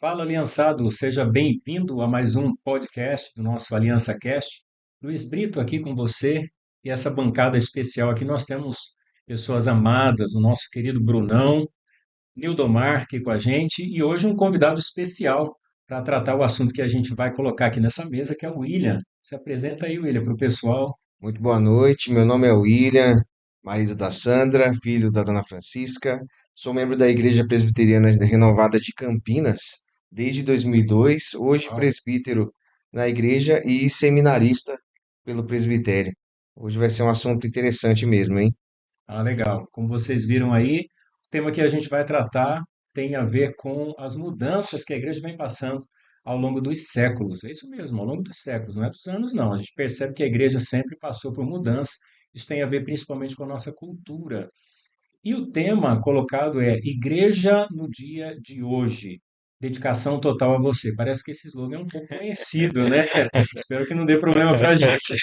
Fala, aliançado, seja bem-vindo a mais um podcast do nosso Aliança Cast. Luiz Brito aqui com você e essa bancada especial aqui nós temos pessoas amadas, o nosso querido Brunão, Nildomar aqui com a gente e hoje um convidado especial para tratar o assunto que a gente vai colocar aqui nessa mesa, que é o William. Se apresenta aí, William, para o pessoal. Muito boa noite, meu nome é William, marido da Sandra, filho da Dona Francisca. Sou membro da Igreja Presbiteriana Renovada de Campinas desde 2002, hoje Uau. presbítero na igreja e seminarista pelo presbitério. Hoje vai ser um assunto interessante mesmo, hein? Ah, legal. Como vocês viram aí, o tema que a gente vai tratar tem a ver com as mudanças que a igreja vem passando ao longo dos séculos. É isso mesmo, ao longo dos séculos, não é dos anos, não. A gente percebe que a igreja sempre passou por mudanças. Isso tem a ver principalmente com a nossa cultura. E o tema colocado é Igreja no dia de hoje. Dedicação total a você. Parece que esse slogan é um pouco conhecido, né? Espero que não dê problema para a gente.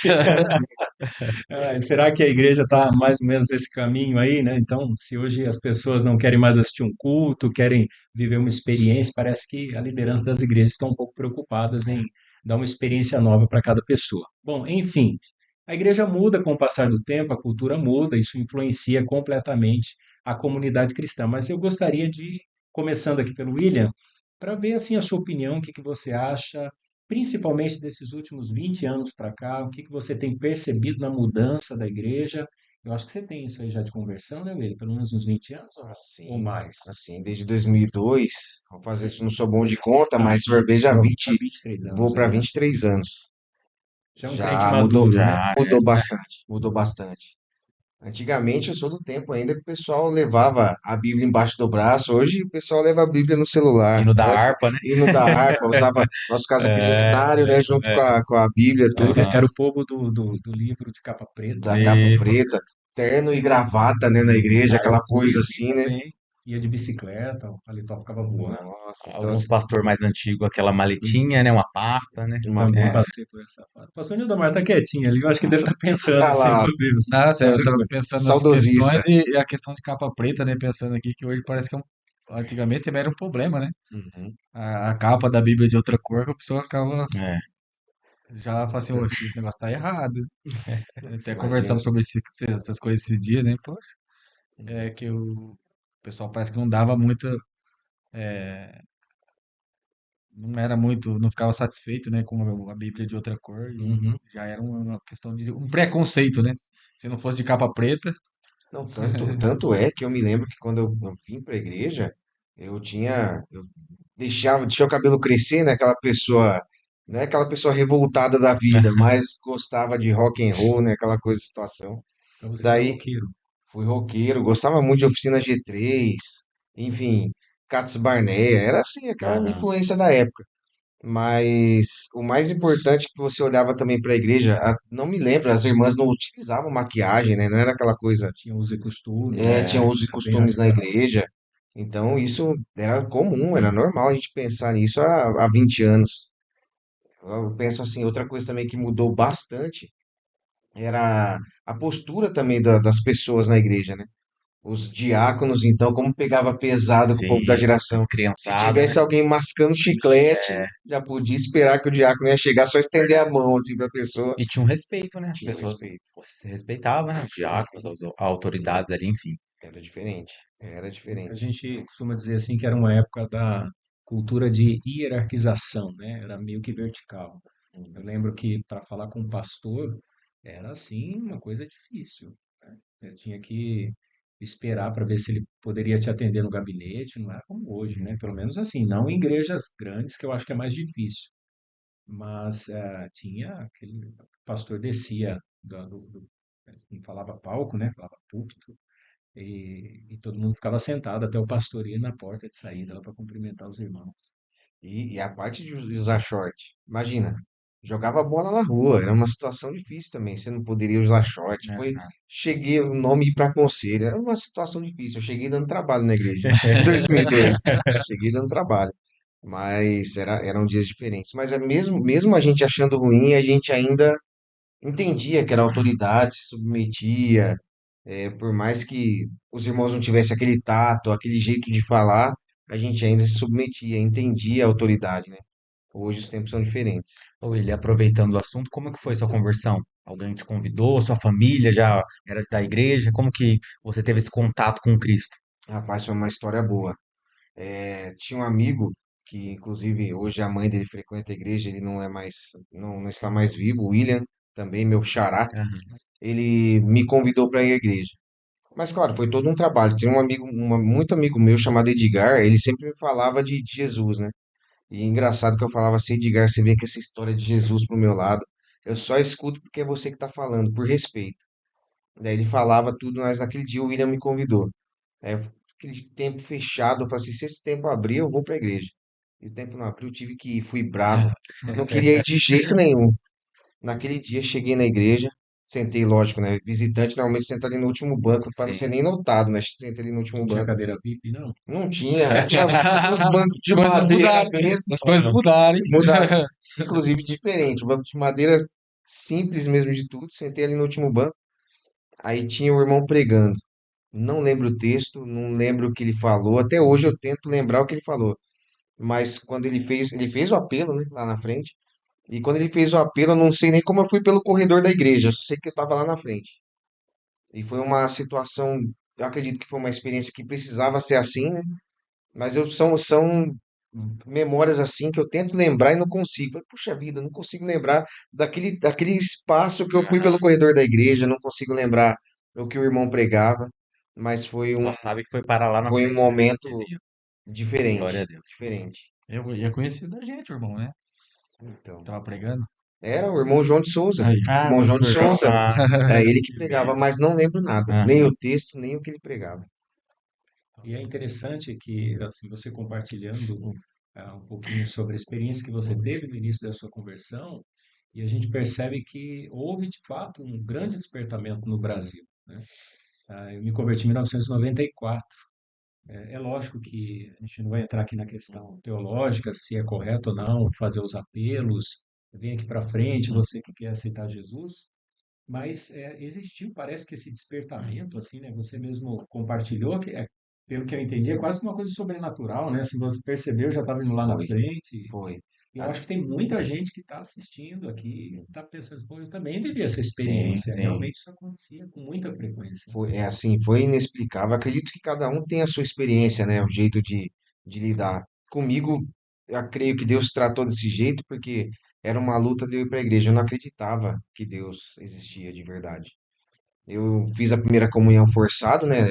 Será que a igreja está mais ou menos nesse caminho aí, né? Então, se hoje as pessoas não querem mais assistir um culto, querem viver uma experiência, parece que a liderança das igrejas está um pouco preocupadas em dar uma experiência nova para cada pessoa. Bom, enfim, a igreja muda com o passar do tempo, a cultura muda, isso influencia completamente a comunidade cristã. Mas eu gostaria de, começando aqui pelo William, para ver assim a sua opinião, o que que você acha principalmente desses últimos 20 anos para cá, o que que você tem percebido na mudança da igreja? Eu acho que você tem isso aí já de conversão, né, Will? Pelo menos uns 20 anos ou Assim, mais. desde 2002, vou fazer isso, não sou bom de conta, mas veja Há 20, 23 vou anos para aí, né? 23 anos. Já é um crente Já mudou, maduro, né? mudou bastante, mudou bastante. Antigamente eu sou do tempo ainda que o pessoal levava a Bíblia embaixo do braço. Hoje o pessoal leva a Bíblia no celular. Hino da Olha que harpa, né? hino da harpa, usava nosso caso aquele É, hinário, né, junto é, com a Bíblia, tudo, aham. Era o povo do livro de capa preta, da né? capa Isso. preta, terno e gravata, né, na igreja, Ah, eu aquela fui coisa assim assim, né? também. Ia de bicicleta, o paletó ficava voando. Nossa, então Alguns pastores mais antigos, aquela maletinha, né? Uma pasta, né? Também É, passei por essa fase. O pastor Nildomar tá quietinho ali, eu acho que deve estar pensando ah assim, lá, meu Deus, Nossa, eu quanta tava coisa. pensando nas saudosista. questões e a questão de capa preta, né? Pensando aqui que hoje parece que antigamente também era um problema, né? Uhum. A capa da Bíblia de outra cor, que a pessoa acaba é. já fala assim, oxe, esse negócio tá errado. Até Imagina. conversamos sobre essas coisas esses dias, né? Poxa, é que o pessoal parece que não dava muita, não era muito, não ficava satisfeito, né, com a Bíblia de outra cor e Uhum. já era uma questão de um preconceito, né? Se não fosse de capa preta, Não, tanto é que eu me lembro que quando eu vim para a igreja, eu deixei o cabelo crescer, né? Aquela pessoa, não é aquela pessoa revoltada da vida, mas gostava de rock and roll, né? Aquela coisa, situação. Então você foi Daí roqueiro. fui roqueiro, gostava muito de Oficina G3, enfim, Cats Barnea, era assim, aquela Aham. influência da época. Mas o mais importante que você olhava também para a igreja, não me lembro, as irmãs não utilizavam maquiagem, né? Não era aquela coisa, Tinha uso e costumes, né? tinha usos e Era bem costumes na radical. igreja. Então isso era comum, era normal a gente pensar nisso há 20 anos. Eu penso assim, outra coisa também que mudou bastante era a postura também das pessoas na igreja, né? Os diáconos, então, como pegava pesado com o povo da Sim, geração. as Se criançadas, né? tivesse alguém mascando Ixi, chiclete, é. já podia esperar que o diácono ia chegar, só estender a mão assim para a pessoa. E tinha um respeito, né? As Tinha um pessoas respeito. se respeitavam, né? Os diáconos, as autoridades ali, enfim. Era diferente. Era A diferente. gente costuma dizer assim que era uma época da cultura de hierarquização, né? Era meio que vertical. Eu Uhum. lembro que para falar com um pastor era assim uma coisa difícil, né? Você tinha que esperar para ver se ele poderia te atender no gabinete, não era como hoje, né? Pelo menos assim, não em igrejas grandes, que eu acho que é mais difícil. Mas tinha aquele o pastor descia não falava palco, né? Falava púlpito e todo mundo ficava sentado até o pastor ir na porta de saída lá para cumprimentar os irmãos. E a parte de usar short, imagina, jogava bola na rua, era uma situação difícil também, você não poderia usar short. Cheguei, o nome ir para conselho, era uma situação difícil. Eu cheguei dando trabalho na igreja, em 2002. Cheguei dando trabalho, mas eram dias diferentes. Mas mesmo a gente achando ruim, a gente ainda entendia que era autoridade, se submetia, por mais que os irmãos não tivessem aquele tato, aquele jeito de falar, a gente ainda se submetia, entendia a autoridade, né? Hoje os tempos são diferentes. Ou ele aproveitando o assunto, como que foi sua conversão? Alguém te convidou? Sua família já era da igreja? Como que você teve esse contato com Cristo? Rapaz, foi uma história boa. Tinha um amigo que, inclusive, hoje a mãe dele frequenta a igreja, ele não é mais, não está mais vivo, o William, também meu xará, Aham. ele me convidou para ir à igreja. Mas, claro, foi todo um trabalho. Tinha um amigo, muito amigo meu chamado Edgar, ele sempre me falava de Jesus, né? E é engraçado que eu falava assim, Edgar, você vem com essa história de Jesus pro meu lado, eu só escuto porque é você que tá falando, por respeito. Daí ele falava tudo, mas naquele dia o William me convidou. Aquele tempo fechado, eu falei assim, se esse tempo abrir, eu vou pra igreja. E o tempo não abriu, eu tive que ir, fui bravo. Não queria ir de jeito nenhum. Naquele dia cheguei na igreja, sentei, lógico, né? Visitante normalmente senta ali no último banco, para não ser Sim. nem notado, né? Senta ali no último Não tinha banco. cadeira VIP, não? Não tinha, tinha uns bancos As de coisas madeira mudaram. mesmo, As coisas mudaram, hein? mudaram, inclusive diferente. Um banco de madeira simples mesmo de tudo, sentei ali no último banco. Aí tinha o irmão pregando. Não lembro o texto, não lembro o que ele falou. Até hoje eu tento lembrar o que ele falou. Mas quando ele fez o apelo, né, lá na frente. E quando ele fez o apelo, eu não sei nem como eu fui pelo corredor da igreja, eu só sei que eu estava lá na frente. E foi uma situação, eu acredito que foi uma experiência que precisava ser assim, né? Mas são memórias assim que eu tento lembrar e não consigo. Puxa vida, não consigo lembrar daquele espaço que eu fui pelo Aham. corredor da igreja, não consigo lembrar o que o irmão pregava, mas Só sabe que foi parar lá na foi um frente da momento igreja. Glória a diferente, Deus. diferente. Eu ia conhecer da gente, o irmão, né? Que Então, tava pregando. era o irmão João de Souza. Aí. Ah, Irmão João de doutor João. Souza. Ah, Era ele que Que pregava, benção. mas não lembro nada, nem aham. o texto, nem o que ele pregava. E é interessante que, assim, você compartilhando um pouquinho sobre a experiência que você teve no início da sua conversão, e a gente percebe que houve, de fato, um grande despertamento no Brasil, né? Eu me converti em 1994. É lógico que a gente não vai entrar aqui na questão teológica, se é correto ou não fazer os apelos, vem aqui para frente, você que quer aceitar Jesus, mas existiu, parece que esse despertamento, assim, né? Você mesmo compartilhou, que pelo que eu entendi, é quase que uma coisa sobrenatural, né? Assim, você percebeu, já estava indo lá na Foi, frente. foi. E eu Ah, acho que tem muita gente que está assistindo aqui, está pensando, pô, eu também vivi essa Sim, experiência. sim. Realmente isso acontecia com muita frequência. é assim, foi inexplicável. Acredito que cada um tem a sua experiência, né? O jeito de lidar. Comigo, eu creio que Deus tratou desse jeito porque era uma luta de eu ir para a igreja. Eu não acreditava que Deus existia de verdade. Eu fiz a primeira comunhão forçado, né?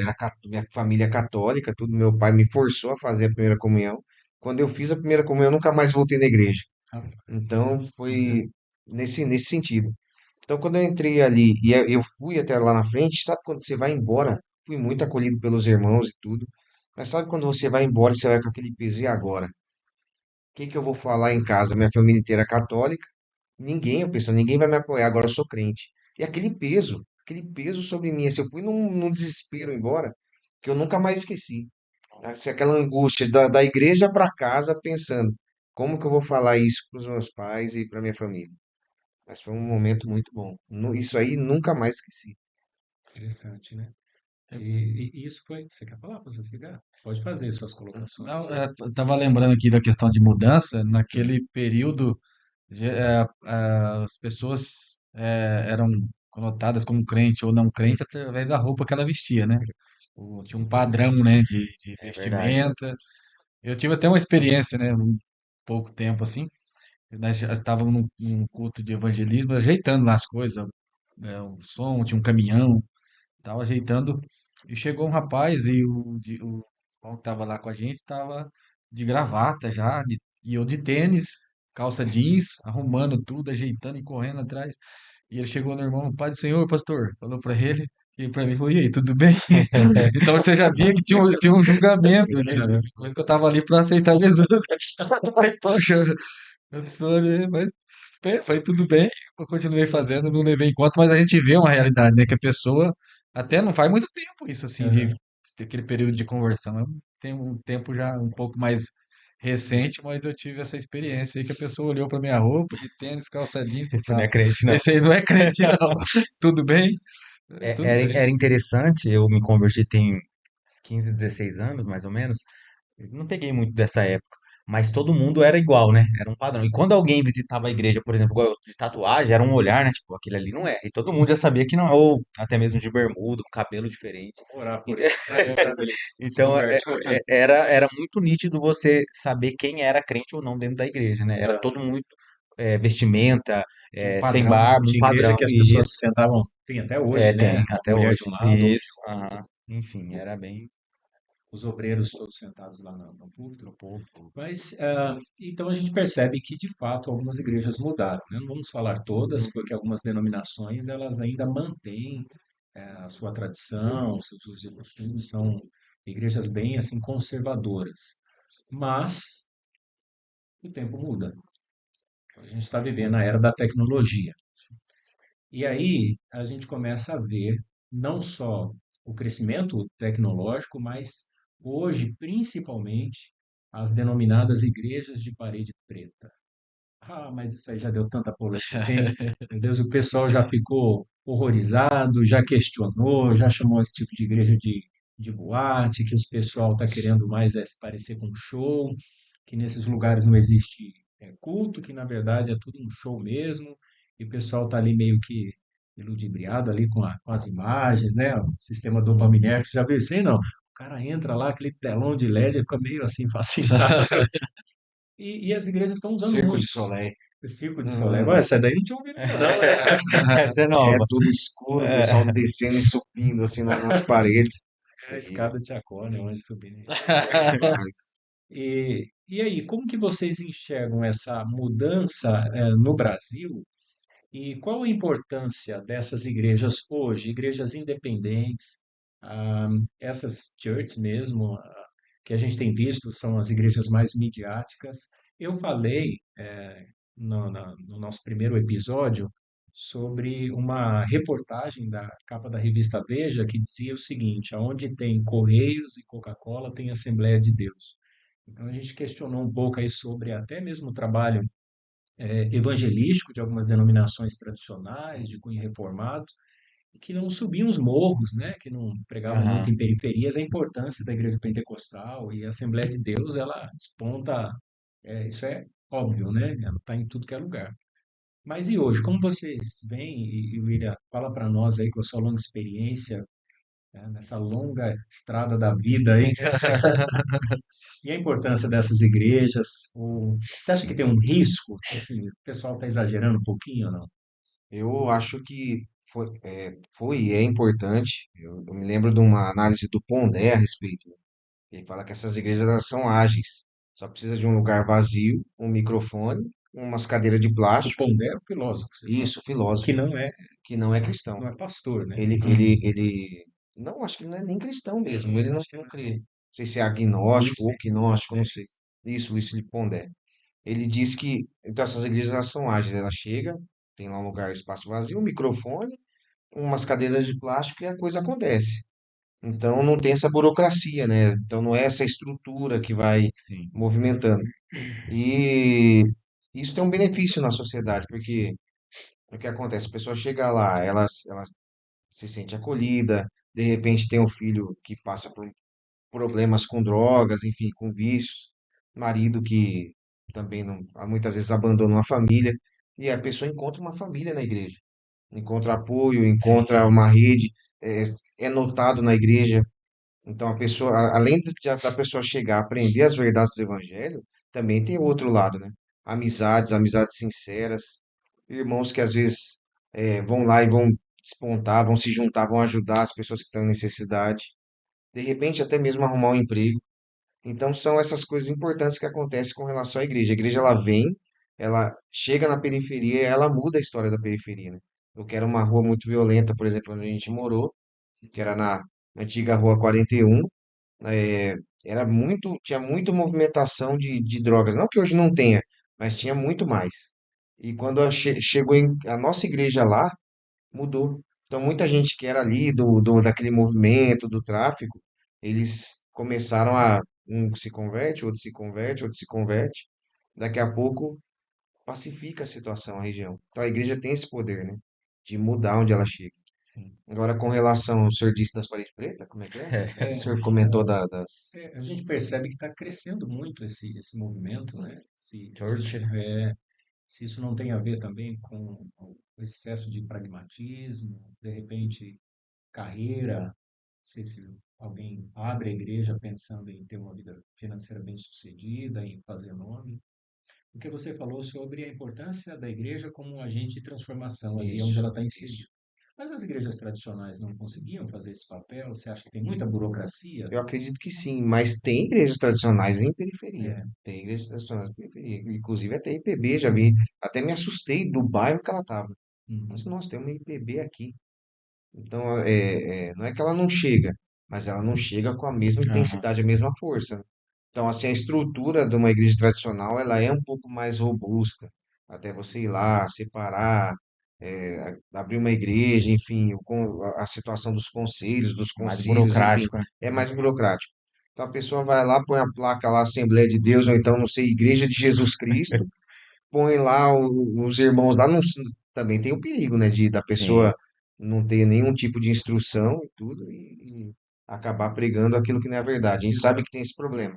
Minha família é católica, tudo. Meu pai me forçou a fazer a primeira comunhão. Quando eu fiz a primeira comunhão, eu nunca mais voltei na igreja. Rapaz, Então, foi nesse sentido. Então, quando eu entrei ali e eu fui até lá na frente, sabe quando você vai embora? Fui muito acolhido pelos irmãos e tudo. Mas sabe quando você vai embora e você vai com aquele peso? E agora? O que que eu vou falar em casa? Minha família inteira é católica. Ninguém, eu penso, ninguém vai me apoiar. Agora eu sou crente. E aquele peso sobre mim. Assim, eu fui num desespero embora que eu nunca mais esqueci. Assim, aquela angústia da igreja para casa, pensando como que eu vou falar isso para os meus pais e para minha família. Mas foi um momento muito bom. Isso aí nunca mais esqueci. interessante, né? Eu- E isso foi. Você quer falar, professor Figar? Pode fazer suas Não, colocações. eu tava lembrando aqui da questão de mudança. Naquele período, as pessoas eram conotadas como crente ou não crente através da roupa que ela vestia, né? Tinha um padrão, né, de É verdade. vestimenta. Eu tive até uma experiência, né, um pouco tempo assim. Nós já estávamos num culto de evangelismo, ajeitando lá as coisas, o som, tinha um caminhão, tava ajeitando. E chegou um rapaz e o irmão que estava lá com a gente estava de gravata já, e eu de tênis, calça jeans, arrumando tudo, ajeitando e correndo atrás. E ele chegou no irmão, Pai do Senhor, pastor, falou para ele, e para mim falou, e aí, tudo bem? Então você já via que tinha um julgamento, né? Coisa que eu estava ali para aceitar Jesus. Poxa, eu sou, né? Mas foi tudo bem, eu continuei fazendo, não levei em conta, mas a gente vê uma realidade, né? Que a pessoa até não faz muito tempo isso, assim, de Aham. ter aquele período de conversão. Tem um tempo já um pouco mais recente, mas eu tive essa experiência aí que a pessoa olhou para minha roupa de tênis, calça jeans e Esse não tal. é crente, não. Esse aí não é crente, não. Tudo bem? Tudo Era, bem. era interessante, eu me converti tem 15, 16 anos, mais ou menos. Eu não peguei muito dessa época, mas todo mundo era igual, né? Era um padrão. E quando alguém visitava a igreja, por exemplo, igual eu, de tatuagem, era um olhar, né? Tipo, aquele ali não é. E todo mundo já sabia que não é, ou até mesmo de bermuda, um cabelo diferente. Vamos orar por Então, ele, né? Quem sabe ele se então, converte. era muito nítido você saber quem era crente ou não dentro da igreja, né? Era todo muito vestimenta, Tinha um sem padrão, né? barba, um Tinha igreja padrão. que as pessoas se Isso, sentavam, tem até hoje, né? tem, A até mulher hoje. de um lado, o homem Isso, do outro, aham. Enfim, era bem os obreiros todos sentados lá no no púlpito. povo. Mas, então a gente percebe que, de fato, algumas igrejas mudaram, né? Não vamos falar todas, porque algumas denominações, elas ainda mantêm, a sua tradição, seus usos e costumes, são igrejas bem, assim, conservadoras. Mas o tempo muda. A gente está vivendo a era da tecnologia. E aí a gente começa a ver não só o crescimento tecnológico, mas hoje, principalmente, as denominadas igrejas de parede preta. Ah, mas isso aí já deu tanta polêmica, hein? Meu Deus, o pessoal já ficou horrorizado, já questionou, já chamou esse tipo de igreja de boate, que esse pessoal está querendo mais se parecer com um show, que nesses lugares não existe culto, que na verdade é tudo um show mesmo, e o pessoal está ali meio que iludibriado ali com as imagens, né? O sistema dopaminérgico, já viu isso aí, não? O cara entra lá, aquele telão de LED, fica meio assim fascinado. E as igrejas estão usando Circo de muito Soleil. esse Circo de Soleil. Ué, Uhum. essa daí não tinha ouvido ainda não, né? Essa é É nova. tudo escuro, o pessoal É. descendo e subindo assim nas paredes. É a Terrível escada de Jacó, né? Onde subir. demais. E aí, como que vocês enxergam essa mudança no Brasil? E qual a importância dessas igrejas hoje, igrejas independentes, essas churches mesmo, que a gente tem visto, são as igrejas mais midiáticas. Eu falei no nosso primeiro episódio sobre uma reportagem da capa da revista Veja que dizia o seguinte: aonde tem Correios e Coca-Cola, tem Assembleia de Deus. Então a gente questionou um pouco aí sobre até mesmo o trabalho evangelístico de algumas denominações tradicionais, de cunho reformado, que não subiam os morros, né, que não pregavam muito Aham. em periferias, a importância da igreja pentecostal e a Assembleia de Deus, ela desponta, isso é óbvio, né, ela está em tudo que é lugar. Mas e hoje, como vocês veem, e William, fala para nós aí com a sua longa experiência, né, nessa longa estrada da vida aí, e a importância dessas igrejas, você acha que tem um risco? Assim, o pessoal está exagerando um pouquinho ou não? Eu acho que foi e é importante. Eu me lembro de uma análise do Pondé a respeito, né? Ele fala que essas igrejas elas são ágeis. Só precisa de um lugar vazio, um microfone, umas cadeiras de O plástico. Pondé é o filósofo, você fala, Isso, que filósofo, que não é cristão. não é pastor, né? Não, acho que ele não é nem cristão mesmo. Uhum. Ele não crê. Não sei se é Luiz agnóstico ou Felipe gnóstico, não sei. Pondé. Isso, Luiz Felipe Pondé. Ele diz que, então essas igrejas elas são ágeis. Ela chega, tem lá um lugar, espaço vazio, um microfone, umas cadeiras de plástico e a coisa acontece. Então não tem essa burocracia, né? Então não é essa estrutura que vai Sim. movimentando. E isso tem um benefício na sociedade, porque o que acontece? A pessoa chega lá, ela se sente acolhida, de repente tem um filho que passa por problemas com drogas, enfim, com vícios, marido que também não, muitas vezes abandona uma família, e a pessoa encontra uma família na igreja, encontra apoio, Sim. encontra uma rede, é, é notado na igreja. Então a pessoa, além da pessoa chegar a aprender as verdades do evangelho, também tem o outro lado, né? Amizades sinceras, irmãos que às vezes vão lá e vão despontar, vão se juntar, vão ajudar as pessoas que estão em necessidade, de repente até mesmo arrumar um emprego. Então são essas coisas importantes que acontecem com relação à igreja. A igreja ela vem, ela chega na periferia e ela muda a história da periferia, né? Eu quero uma rua muito violenta, por exemplo, onde a gente morou, que era na antiga Rua 41, é, tinha muito movimentação de drogas. Não que hoje não tenha, mas tinha muito mais. E quando chegou a nossa igreja lá, mudou. Então, muita gente que era ali daquele movimento, do tráfico, eles começaram um se converte, outro se converte, outro se converte. Daqui a pouco, pacifica a situação, a região. Então, a igreja tem esse poder, né? De mudar onde ela chega. Sim. Agora, com relação ao senhor disse das paredes pretas, como é que é? É, O senhor comentou das. a gente percebe que está crescendo muito esse movimento, né? Church, né? Se isso não tem a ver também com o excesso de pragmatismo, de repente, carreira, não sei se alguém abre a igreja pensando em ter uma vida financeira bem-sucedida, em fazer nome. O que você falou sobre a importância da igreja como um agente de transformação ali onde Isso, ela está isso. inserida. Mas as igrejas tradicionais não conseguiam fazer esse papel? Você acha que tem muita burocracia? Eu acredito que sim, mas tem igrejas tradicionais em periferia. É. Tem igrejas tradicionais em periferia. Inclusive até IPB, já vi. Até me assustei do bairro que ela estava. Mas, Uhum. nossa, tem uma IPB aqui. Então, não é que ela não chega, mas ela não chega com a mesma Aham. intensidade, a mesma força, né? Então, assim, a estrutura de uma igreja tradicional, ela é um pouco mais robusta. Até você ir lá, separar, abrir uma igreja, enfim, a situação dos conselhos, dos Mais concílios, enfim, burocrático, né? é mais burocrático. Então, a pessoa vai lá, põe a placa lá, Assembleia de Deus, ou então, não sei, Igreja de Jesus Cristo, põe lá os irmãos lá, também tem o perigo, né, da Sim. pessoa não ter nenhum tipo de instrução e tudo, e acabar pregando aquilo que não é verdade. A gente sabe que tem esse problema,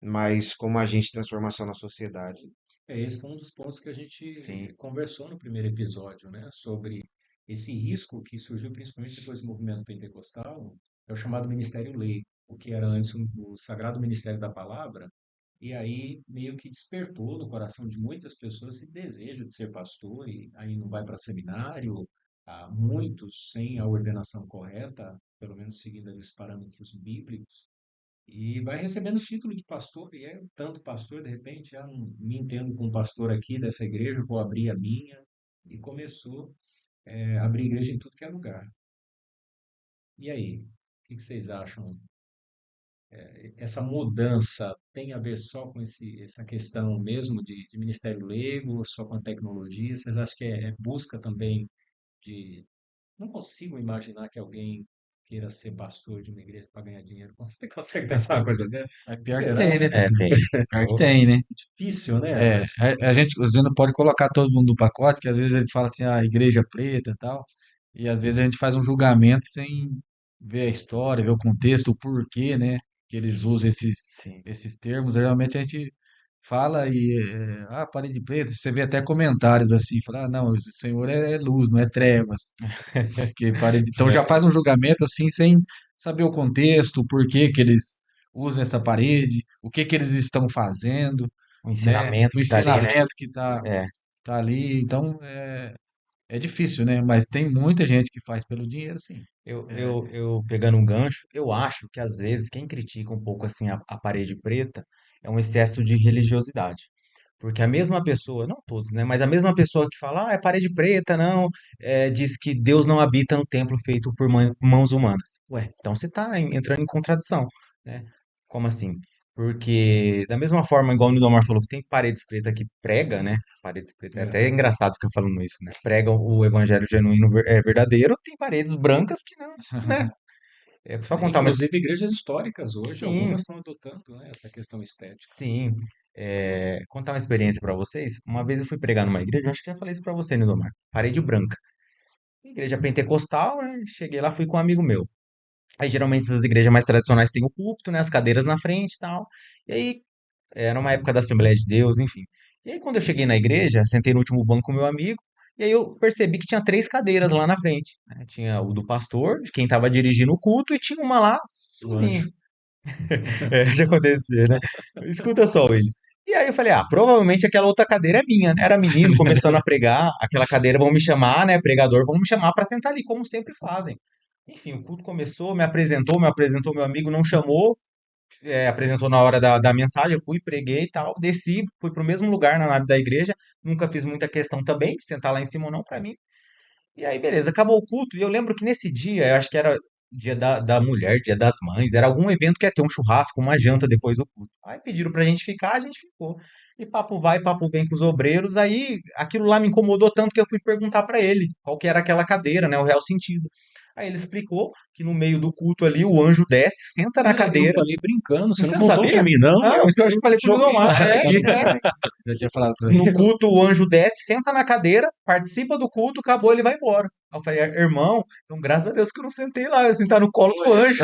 mas como agente de transformação na sociedade, Esse foi um dos pontos que a gente Sim. conversou no primeiro episódio, né? Sobre esse risco que surgiu principalmente depois do movimento pentecostal, é o chamado ministério lei, o que era antes o sagrado ministério da palavra, e aí meio que despertou no coração de muitas pessoas esse desejo de ser pastor, e aí não vai para seminário, há muitos sem a ordenação correta, pelo menos seguindo ali os parâmetros bíblicos, e vai recebendo o título de pastor, e é tanto pastor, de repente, não me entendo como pastor aqui dessa igreja, vou abrir a minha, e começou a abrir igreja em tudo que é lugar. E aí, o que vocês acham? Essa mudança tem a ver só com essa questão mesmo de ministério leigo, só com a tecnologia? Vocês acham que é busca também de... Não consigo imaginar que alguém queira ser pastor de uma igreja para ganhar dinheiro. Você consegue pensar uma coisa dessa? É pior que tem, Será? né? É, tem. Pior que tem, né? Difícil, né? É, Mas a gente não pode colocar todo mundo no pacote, que às vezes a gente fala assim, ah, igreja preta e tal, e às vezes a gente faz um julgamento sem ver a história, ver o contexto, o porquê, né, que eles usam Sim. esses termos. Geralmente a gente fala e, parede preta, você vê até comentários assim, fala, ah, não, o Senhor é luz, não é trevas. Que parede... Então já faz um julgamento assim, sem saber o contexto, o porquê que eles usam essa parede, o que que eles estão fazendo, O né? ensinamento O que tá ali, né? ensinamento que É. tá ali. Então é difícil, né? Mas tem muita gente que faz pelo dinheiro, sim. É, Eu pegando um gancho, eu acho que às vezes quem critica um pouco assim a parede preta é um excesso de religiosidade. Porque a mesma pessoa, não todos, né? Mas a mesma pessoa que fala, ah, é parede preta, não, diz que Deus não habita no templo feito por mãos humanas. Ué, então você está entrando em contradição, né? Como assim? Porque da mesma forma, igual o Nidomar falou, que tem paredes pretas que prega, né? Paredes pretas, é até Aham. engraçado ficar falando isso, né? Pregam o evangelho genuíno, verdadeiro, tem paredes brancas que não, né? É só contar uma... Inclusive igrejas históricas hoje, Sim, algumas estão adotando, né, essa questão estética. sim. Contar uma experiência para vocês. Uma vez eu fui pregar numa igreja, acho que já falei isso para você, Nidomar. Parede branca. Igreja pentecostal, né? Cheguei lá, fui com um amigo meu. Aí geralmente essas igrejas mais tradicionais têm o púlpito, né? As cadeiras na frente e tal. E aí, era uma época da Assembleia de Deus, enfim. E aí quando eu cheguei na igreja, sentei no último banco com meu amigo, e aí eu percebi que tinha três cadeiras lá na frente, né? Tinha o do pastor, de quem estava dirigindo o culto, e tinha uma lá Do sozinha. anjo. Já aconteceu, né? Escuta só, ele. E aí eu falei, ah, provavelmente aquela outra cadeira é minha, né? Era menino começando a pregar, aquela cadeira vão me chamar, né? Pregador, vão me chamar para sentar ali, como sempre fazem. Enfim, o culto começou, me apresentou meu amigo, não chamou, apresentou na hora da mensagem, eu fui, preguei e tal, desci, fui pro mesmo lugar na nave da igreja, nunca fiz muita questão também, de sentar lá em cima ou não, para mim. E aí, beleza, acabou o culto. E eu lembro que nesse dia, eu acho que era dia da mulher, dia das mães, era algum evento que ia ter um churrasco, uma janta depois do culto. Aí pediram pra gente ficar, a gente ficou. E papo vai, papo vem com os obreiros. Aí aquilo lá me incomodou tanto que eu fui perguntar pra ele qual que era aquela cadeira, né, o real sentido. Aí ele explicou que no meio do culto ali o anjo desce, senta na Eu cadeira. falei brincando, você não Você não contou pra sabia? mim, não? Ah, então eu falei pro Joguei Lindomar. no ar aqui. já tinha falado pra ele. No culto, o anjo desce, senta na cadeira, participa do culto, acabou, ele vai embora. Aí eu falei, irmão, então graças a Deus que eu não sentei lá, eu sentei no colo do anjo.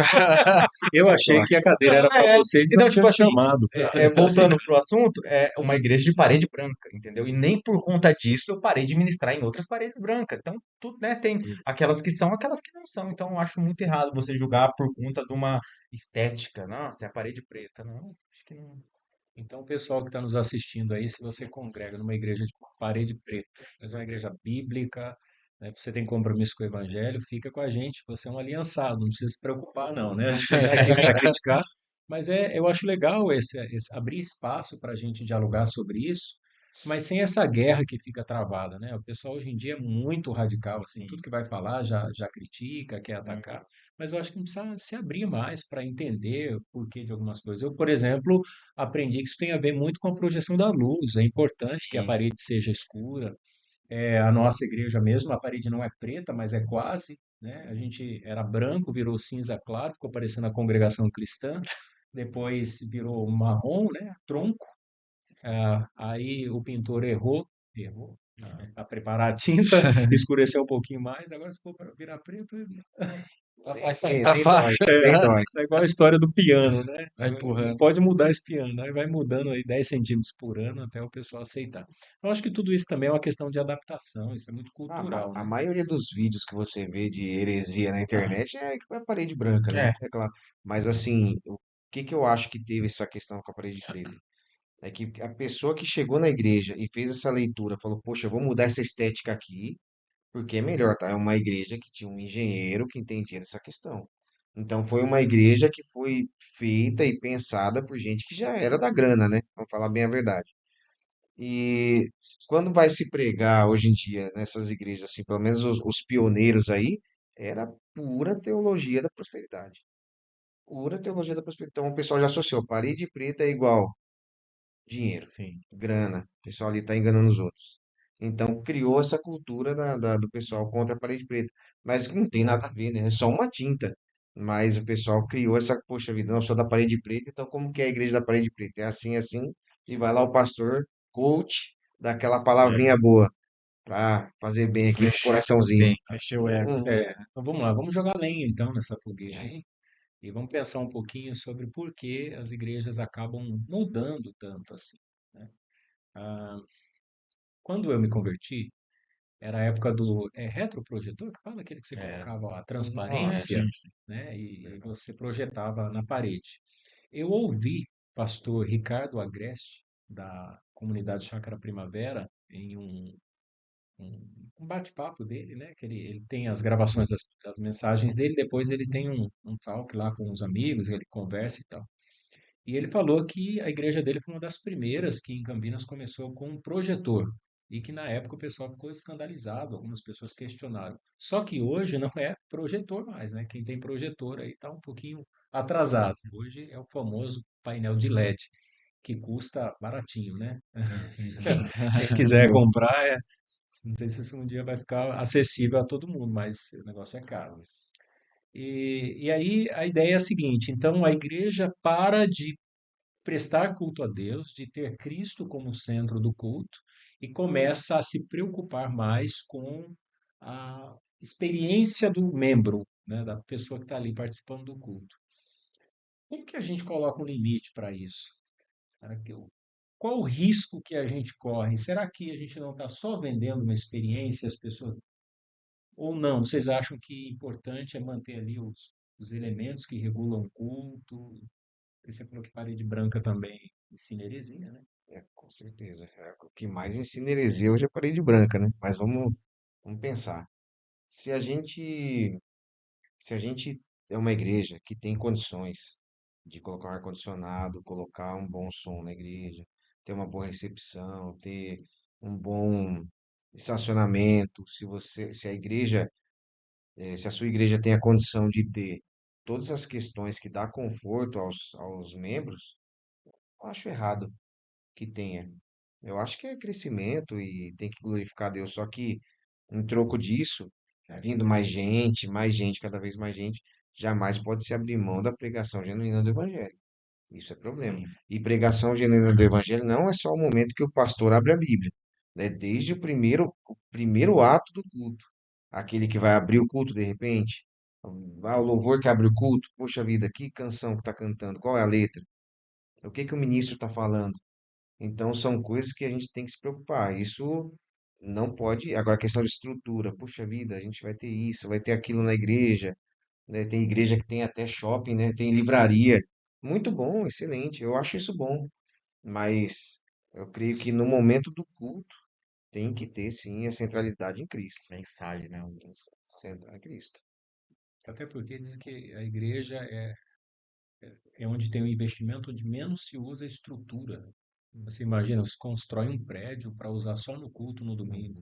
Eu achei que a cadeira era para É, você e então, não tipo tinha assim, chamado. voltando pro assunto, é uma igreja de parede branca, entendeu? E nem por conta disso eu parei de ministrar em outras paredes brancas. Então, tudo, né, tem aquelas que são, aquelas que não são. Então, eu acho muito errado você julgar por conta de uma estética. Nossa, é a parede preta. Não, acho que não. Então, o pessoal que está nos assistindo aí, se você congrega numa igreja de parede preta, mas é uma igreja bíblica, né, você tem compromisso com o evangelho, fica com a gente, você é um aliançado, não precisa se preocupar não, né? A gente não está aqui para criticar, mas eu acho legal abrir espaço para a gente dialogar sobre isso, mas sem essa guerra que fica travada, né? O pessoal hoje em dia é muito radical, assim, tudo que vai falar já critica, quer atacar, mas eu acho que não precisa se abrir mais para entender o porquê de algumas coisas. Eu, por exemplo, aprendi que isso tem a ver muito com a projeção da luz. É importante que a Sim. parede seja escura. A nossa igreja mesmo, a parede não é preta, mas é quase, né? A gente era branco, virou cinza claro, ficou parecendo a congregação cristã. Depois virou marrom, né? Tronco. Aí o pintor errou a preparar a tinta, escureceu um pouquinho mais. Agora se for para virar preto, Vai sair, Nem, tá nem dói, fácil. nem dói. é igual a história do piano, né? Vai Não empurrando. pode mudar esse piano, aí vai mudando aí 10 centímetros por ano até o pessoal aceitar. Eu acho que tudo isso também é uma questão de adaptação, isso é muito cultural, A né? maioria dos vídeos que você vê de heresia na internet é a parede branca, né? É, É claro. Mas assim, o que que eu acho que teve essa questão com a parede preta? É que a pessoa que chegou na igreja e fez essa leitura falou: Poxa, eu vou mudar essa estética aqui, porque é melhor, tá? É uma igreja que tinha um engenheiro que entendia dessa questão. Então foi uma igreja que foi feita e pensada por gente que já era da grana, né? Vamos falar bem a verdade. E quando vai se pregar hoje em dia nessas igrejas, assim, pelo menos os pioneiros aí, era pura teologia da prosperidade. Pura teologia da prosperidade. Então o pessoal já associou, parede preta é igual dinheiro, Sim. grana. O pessoal ali está enganando os outros. Então criou essa cultura do pessoal contra a parede preta. Mas não tem nada a ver, né? É só uma tinta. Mas o pessoal criou essa, poxa vida, não, eu sou da parede preta, então como que é a igreja da parede preta? É assim, assim, e vai lá o pastor, coach, dá aquela palavrinha boa para fazer bem aqui pro Mexe, coraçãozinho. sim. mexeu o ego. Então vamos lá, vamos jogar lenha então nessa fogueira aí e vamos pensar um pouquinho sobre por que as igrejas acabam mudando tanto assim, né? Ah, quando eu me converti, era a época do retroprojetor, que fala aquele que você Era. colocava a É, transparência, Sim, sim. né, e você projetava na parede. Eu ouvi pastor Ricardo Agreste, da comunidade Chácara Primavera, em um bate-papo dele, né, que ele tem as gravações das mensagens dele, depois ele tem um talk lá com os amigos, ele conversa e tal. E ele falou que a igreja dele foi uma das primeiras que em Campinas começou com um projetor. E que na época o pessoal ficou escandalizado, algumas pessoas questionaram. Só que hoje não é projetor mais, né? Quem tem projetor aí está um pouquinho atrasado. Hoje é o famoso painel de LED, que custa baratinho, né? Quem quiser comprar, não sei se isso um dia vai ficar acessível a todo mundo, mas o negócio é caro. E aí a ideia é a seguinte: então a igreja para de prestar culto a Deus, de ter Cristo como centro do culto e começa a se preocupar mais com a experiência do membro, né, da pessoa que está ali participando do culto. Como que a gente coloca um limite para isso? Qual o risco que a gente corre? Será que a gente não está só vendendo uma experiência, as pessoas ou não? Vocês acham que o importante é manter ali os elementos que regulam o culto? E você falou que parede branca também ensina heresia, né? É, com certeza. É, o que mais ensina heresia hoje é a parede branca, né? Mas vamos pensar. Se a gente, se a gente é uma igreja que tem condições de colocar um ar-condicionado, colocar um bom som na igreja, ter uma boa recepção, ter um bom estacionamento, se a igreja, se a sua igreja tem a condição de ter todas as questões que dá conforto aos membros, eu acho errado que tenha. Eu acho que é crescimento e tem que glorificar a Deus. Só que, em troco disso, vindo mais gente, cada vez mais gente, jamais pode se abrir mão da pregação genuína do Evangelho. Isso é problema. Sim. E pregação genuína do Evangelho não é só o momento que o pastor abre a Bíblia. É desde o primeiro ato do culto. aquele que vai abrir o culto de repente. O louvor que abre o culto. Poxa vida, que canção que tá cantando? Qual é a letra? O que que o ministro está falando? Então são coisas que a gente tem que se preocupar. Isso não pode. Agora, a questão de estrutura. Puxa vida, a gente vai ter isso, vai ter aquilo na igreja, né? Tem igreja que tem até shopping, né? Tem livraria. Muito bom, excelente. Eu acho isso bom. Mas eu creio que no momento do culto tem que ter sim a centralidade em Cristo. Mensagem, né? Central em Cristo. Até porque diz que a igreja é onde tem o investimento, onde menos se usa a estrutura. Você imagina, se constrói um prédio para usar só no culto no domingo.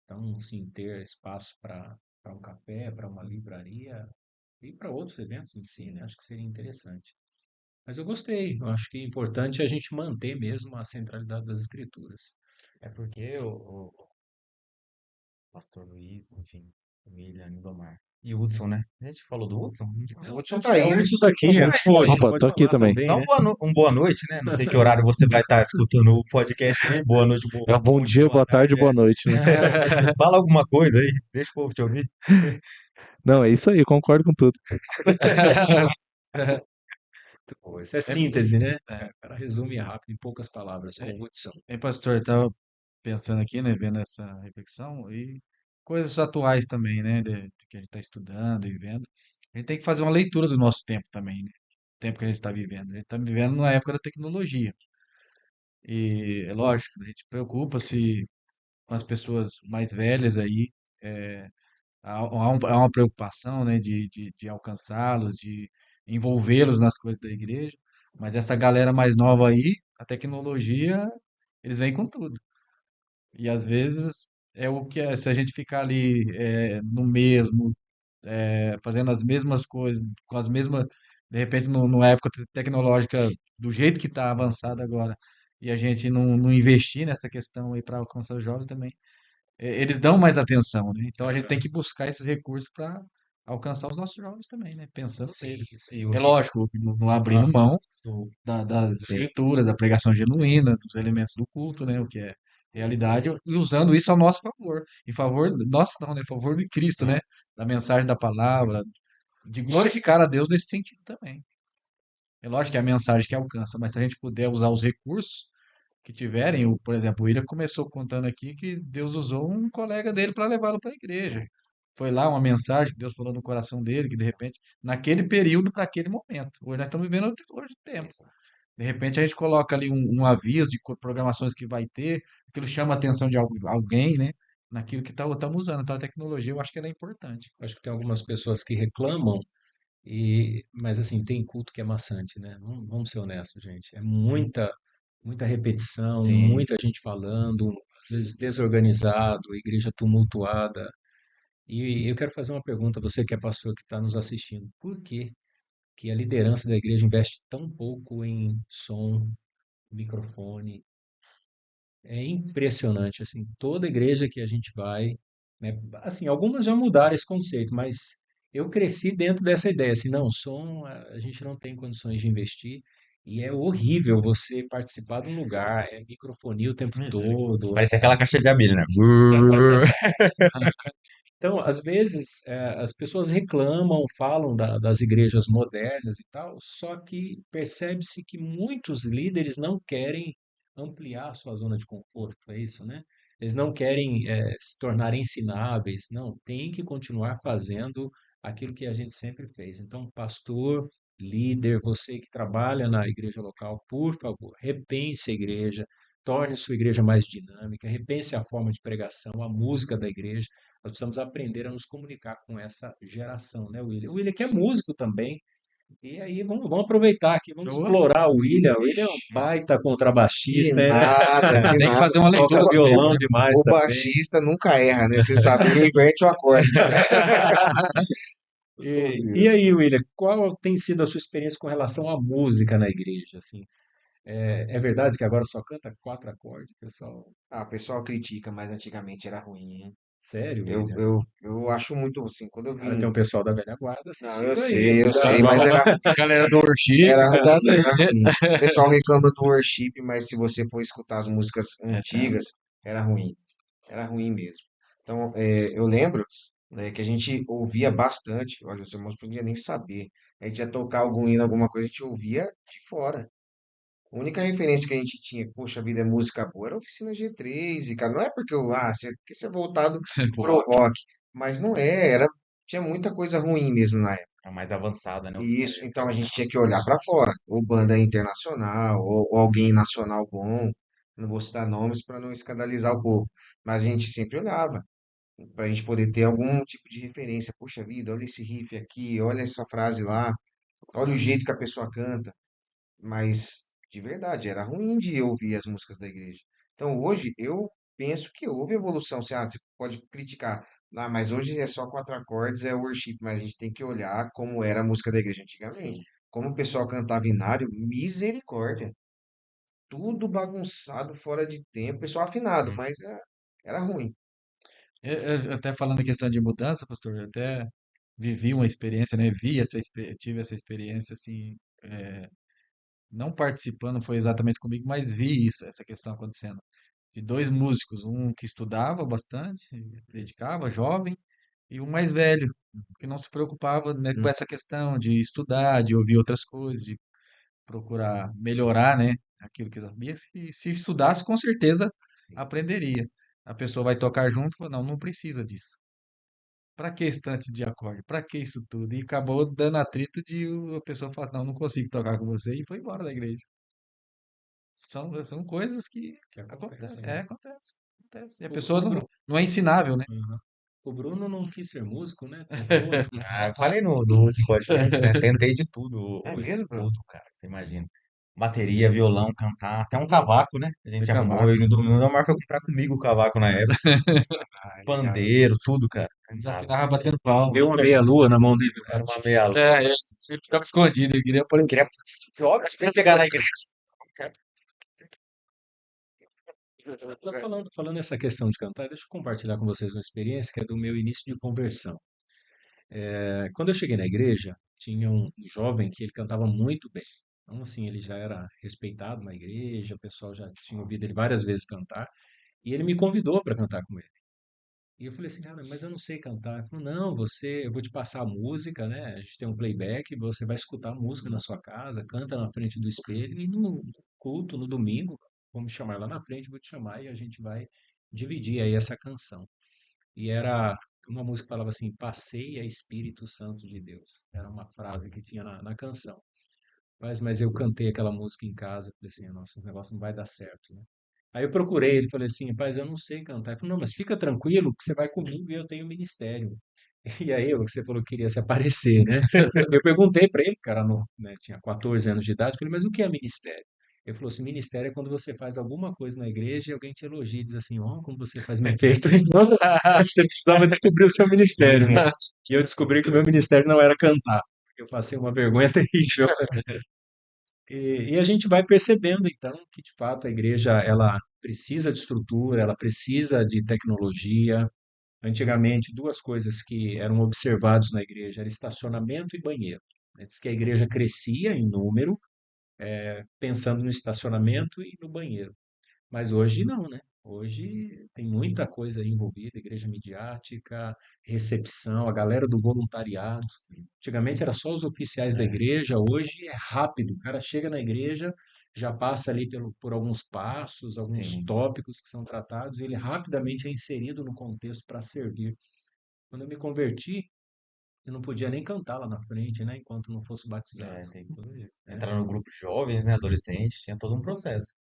Então, sim, ter espaço para um café, para uma livraria e para outros eventos em si, né? Acho que seria interessante. Mas eu gostei, eu acho que é importante a gente manter mesmo a centralidade das escrituras. É porque o Pastor Luiz, enfim, o William, Lindomar. E o Hudson, né? A gente falou do Hudson? O Hudson tá aí, É o né? Hudson daqui, pode Opa, tô aqui falar também. também, Dá né? boa noite, né? Não sei que horário você vai estar escutando o podcast, né? Boa noite, É um bom dia, boa tarde, boa noite, né? Fala alguma coisa aí, deixa o povo te ouvir. Não, é isso aí, concordo com tudo. Pô, isso é síntese, né? É, O cara resume rápido em poucas palavras, com é, o Hudson. pastor, eu tava pensando aqui, né, vendo essa reflexão e coisas atuais também, né, de que a gente está estudando e vendo. A gente tem que fazer uma leitura do nosso tempo também, né? O tempo que a gente está vivendo. A gente está vivendo na época da tecnologia. E é lógico, a gente preocupa-se com as pessoas mais velhas aí. é, há uma preocupação, né, de alcançá-los, de envolvê-los nas coisas da igreja. Mas essa galera mais nova aí, a tecnologia, eles vêm com tudo. E às vezes é o que é, se a gente ficar ali no mesmo, fazendo as mesmas coisas, com as mesmas, de repente, numa época tecnológica do jeito que está avançada agora, e a gente não investir nessa questão aí para alcançar os jovens também, eles dão mais atenção, né? Então a gente tem que buscar esses recursos para alcançar os nossos jovens também, né? Pensando Sim, neles. sim. É lógico, não abrindo mão das Sim. escrituras, da pregação genuína, dos elementos do culto, né? O que é realidade, e usando isso ao nosso favor. Em favor, nosso não, né? Em favor de Cristo, né? Da mensagem da palavra, de glorificar a Deus nesse sentido também. É lógico que é a mensagem que alcança, mas se a gente puder usar os recursos que tiverem, por exemplo, o William começou contando aqui que Deus usou um colega dele para levá-lo para a igreja. Foi lá uma mensagem que Deus falou no coração dele, que de repente, naquele período, para aquele momento. Hoje nós estamos vivendo outro tempo. De repente a gente coloca ali um aviso de programações que vai ter, aquilo chama a atenção de alguém, né? Naquilo que estamos usando. Então a tecnologia eu acho que ela é importante. Acho que tem algumas pessoas que reclamam, mas assim, tem culto que é maçante, né? Vamos ser honestos, gente. É muita repetição, Sim. muita gente falando, às vezes desorganizado, a igreja tumultuada. E eu quero fazer uma pergunta, você que é pastor que está nos assistindo. Por que a liderança da igreja investe tão pouco em som, microfone? É impressionante, assim, toda igreja que a gente vai, né? Assim, algumas já mudaram esse conceito, mas eu cresci dentro dessa ideia, assim, não, som, a gente não tem condições de investir, e é horrível você participar de um lugar, é microfonia o tempo todo. Parece aquela caixa de abelha, né? Então, às vezes, as pessoas reclamam, falam das igrejas modernas e tal, só que percebe-se que muitos líderes não querem ampliar a sua zona de conforto, é isso, né? Eles não querem, se tornar ensináveis, não, tem que continuar fazendo aquilo que a gente sempre fez. Então, pastor, líder, você que trabalha na igreja local, por favor, repense a igreja, torne sua igreja mais dinâmica, repense a forma de pregação, a música da igreja. Nós precisamos aprender a nos comunicar com essa geração, né, William? O William que é músico também. E aí vamos aproveitar aqui, vamos Boa. explorar o William. O William é um Ixi, baita que contrabaixista, né? nada, que Tem que nada. fazer uma leitura Toca do tempo, violão né? demais O também. baixista nunca erra, né? Você sabe, ele inverte o acorde. Oh, E Deus. aí, William, qual tem sido a sua experiência com relação à música na igreja? Assim, é verdade que agora só canta quatro acordes, pessoal? Ah, o pessoal critica, mas antigamente era ruim, hein? Sério, Eu, William? eu, eu acho muito assim, quando eu Cara, tem vim. um pessoal da velha guarda Não, assistindo aí, eu cuidado, sei, mas Galera do worship, era cuidado ruim, aí. era ruim. O pessoal reclama do worship, mas se você for escutar as músicas É, tá. antigas, era ruim. Era ruim mesmo. Então, eu lembro. que a gente ouvia bastante. Olha, os irmãos podiam nem saber. A gente ia tocar algum hino, alguma coisa, a gente ouvia de fora. A única referência que a gente tinha, poxa vida, é música boa, era a Oficina G3, e cara, não é porque porque você é voltado pro Rock. rock, mas não tinha muita coisa ruim mesmo na época. A mais avançada, né? E Oficina isso, de então a três. gente tinha que olhar para fora, ou banda internacional, ou alguém nacional bom. Não vou citar nomes para não escandalizar o povo, mas a gente sempre olhava para a gente poder ter algum tipo de referência. Poxa vida, olha esse riff aqui, olha essa frase lá, olha o jeito que a pessoa canta. Mas, de verdade, era ruim de ouvir as músicas da igreja. Então, hoje, eu penso que houve evolução. Você pode criticar. Mas hoje é só quatro acordes, é worship. Mas a gente tem que olhar como era a música da igreja antigamente. Sim. Como o pessoal cantava inário, misericórdia. Tudo bagunçado, fora de tempo. Pessoal afinado, Hum. mas era ruim. Até falando em questão de mudança, pastor, eu até vivi uma experiência, né? Tive essa experiência, assim, não participando, foi exatamente comigo, mas vi isso, essa questão acontecendo. De dois músicos, um que estudava bastante, dedicava, jovem, e um mais velho, que não se preocupava, né, com Hum. essa questão de estudar, de ouvir outras coisas, de procurar melhorar, né, aquilo que sabia. Se estudasse, com certeza Sim. aprenderia. A pessoa vai tocar junto, fala, não, não precisa disso. Para que esse tanto de acorde? Para que isso tudo? E acabou dando atrito de a pessoa falar, não, não consigo tocar com você, e foi embora da igreja. São coisas que Que acontecem, acontece, né? acontece, acontece. E a pessoa O não, Bruno, não é ensinável, né? o Bruno não quis ser músico, né? Tentou, Ah, eu falei no último podcast, né? Tentei de tudo, É hoje, mesmo, Bruno? tudo, cara, você imagina. Bateria, violão, cantar, até um cavaco, né? A De gente arrumou, cavaco. eu e o Domar foi comprar comigo o cavaco na época. Ai, ai. Pandeiro, tudo, cara. Nada. Desafinava batendo palma. deu uma meia-lua na mão dele. Era uma meia lua. Ele ficava escondido, ele queria Queria aparecer. óbvio, chegar na igreja. Falando essa questão de cantar, deixa eu compartilhar com vocês uma experiência que é do meu início de conversão. Quando eu cheguei na igreja, tinha um jovem que ele cantava muito bem. Então, assim, ele já era respeitado na igreja, o pessoal já tinha ouvido ele várias vezes cantar, e ele me convidou para cantar com ele. E eu falei assim, cara, mas eu não sei cantar. Ele falou, não, eu vou te passar a música, né? A gente tem um playback, você vai escutar a música na sua casa, canta na frente do espelho, e no culto, no domingo, vamos chamar lá na frente, vou te chamar e a gente vai dividir aí essa canção. E era uma música que falava assim, passeia Espírito Santo de Deus. Era uma frase que tinha na canção. Mas eu cantei aquela música em casa, falei assim, nossa, o negócio não vai dar certo, né? Aí eu procurei ele, falei assim, rapaz, eu não sei cantar. Ele falou, não, mas fica tranquilo que você vai comigo e eu tenho ministério. E aí, você falou que queria se aparecer, né? Eu perguntei para ele, cara, né, tinha 14 anos de idade, falei, mas o que é ministério? Ele falou assim, ministério é quando você faz alguma coisa na igreja e alguém te elogia e diz assim, ó, como você faz bem feito. Então, você precisava descobrir o seu ministério, né? E eu descobri que o meu ministério não era cantar. Eu passei uma vergonha terrível. E a gente vai percebendo, então, que de fato a igreja ela precisa de estrutura, ela precisa de tecnologia. Antigamente, duas coisas que eram observados na igreja era estacionamento e banheiro. Diz que a igreja crescia em número, pensando no estacionamento e no banheiro. Mas hoje não, né? Hoje tem muita coisa aí envolvida, igreja midiática, recepção, a galera do voluntariado. Antigamente era só os oficiais da É, igreja, hoje é rápido. O cara chega na igreja, já passa ali por alguns passos, alguns sim. tópicos que são tratados, e ele rapidamente é inserido no contexto para servir. Quando eu me converti, eu não podia nem cantar lá na frente, né, enquanto não fosse batizado, Tem tudo isso. né? Entrar no grupo de jovens, né? Adolescentes, tinha todo um processo.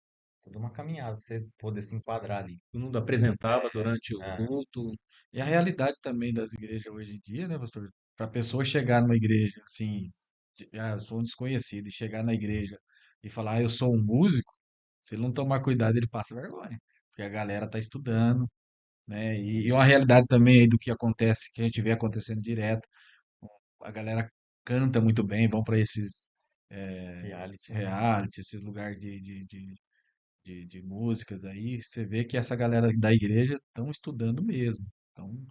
Toda uma caminhada pra você poder se enquadrar ali. Todo mundo apresentava É, durante o é, Culto. E a realidade também das igrejas hoje em dia, né, pastor? Para a pessoa chegar numa igreja, assim, eu sou um desconhecido, e chegar na igreja e falar, eu sou um músico, se ele não tomar cuidado, ele passa vergonha. Porque a galera tá estudando, né? E uma realidade também aí do que acontece, que a gente vê acontecendo direto. A galera canta muito bem, vão para esses reality, né? reality, esses lugares de músicas aí, você vê que essa galera da igreja estão estudando mesmo. Então,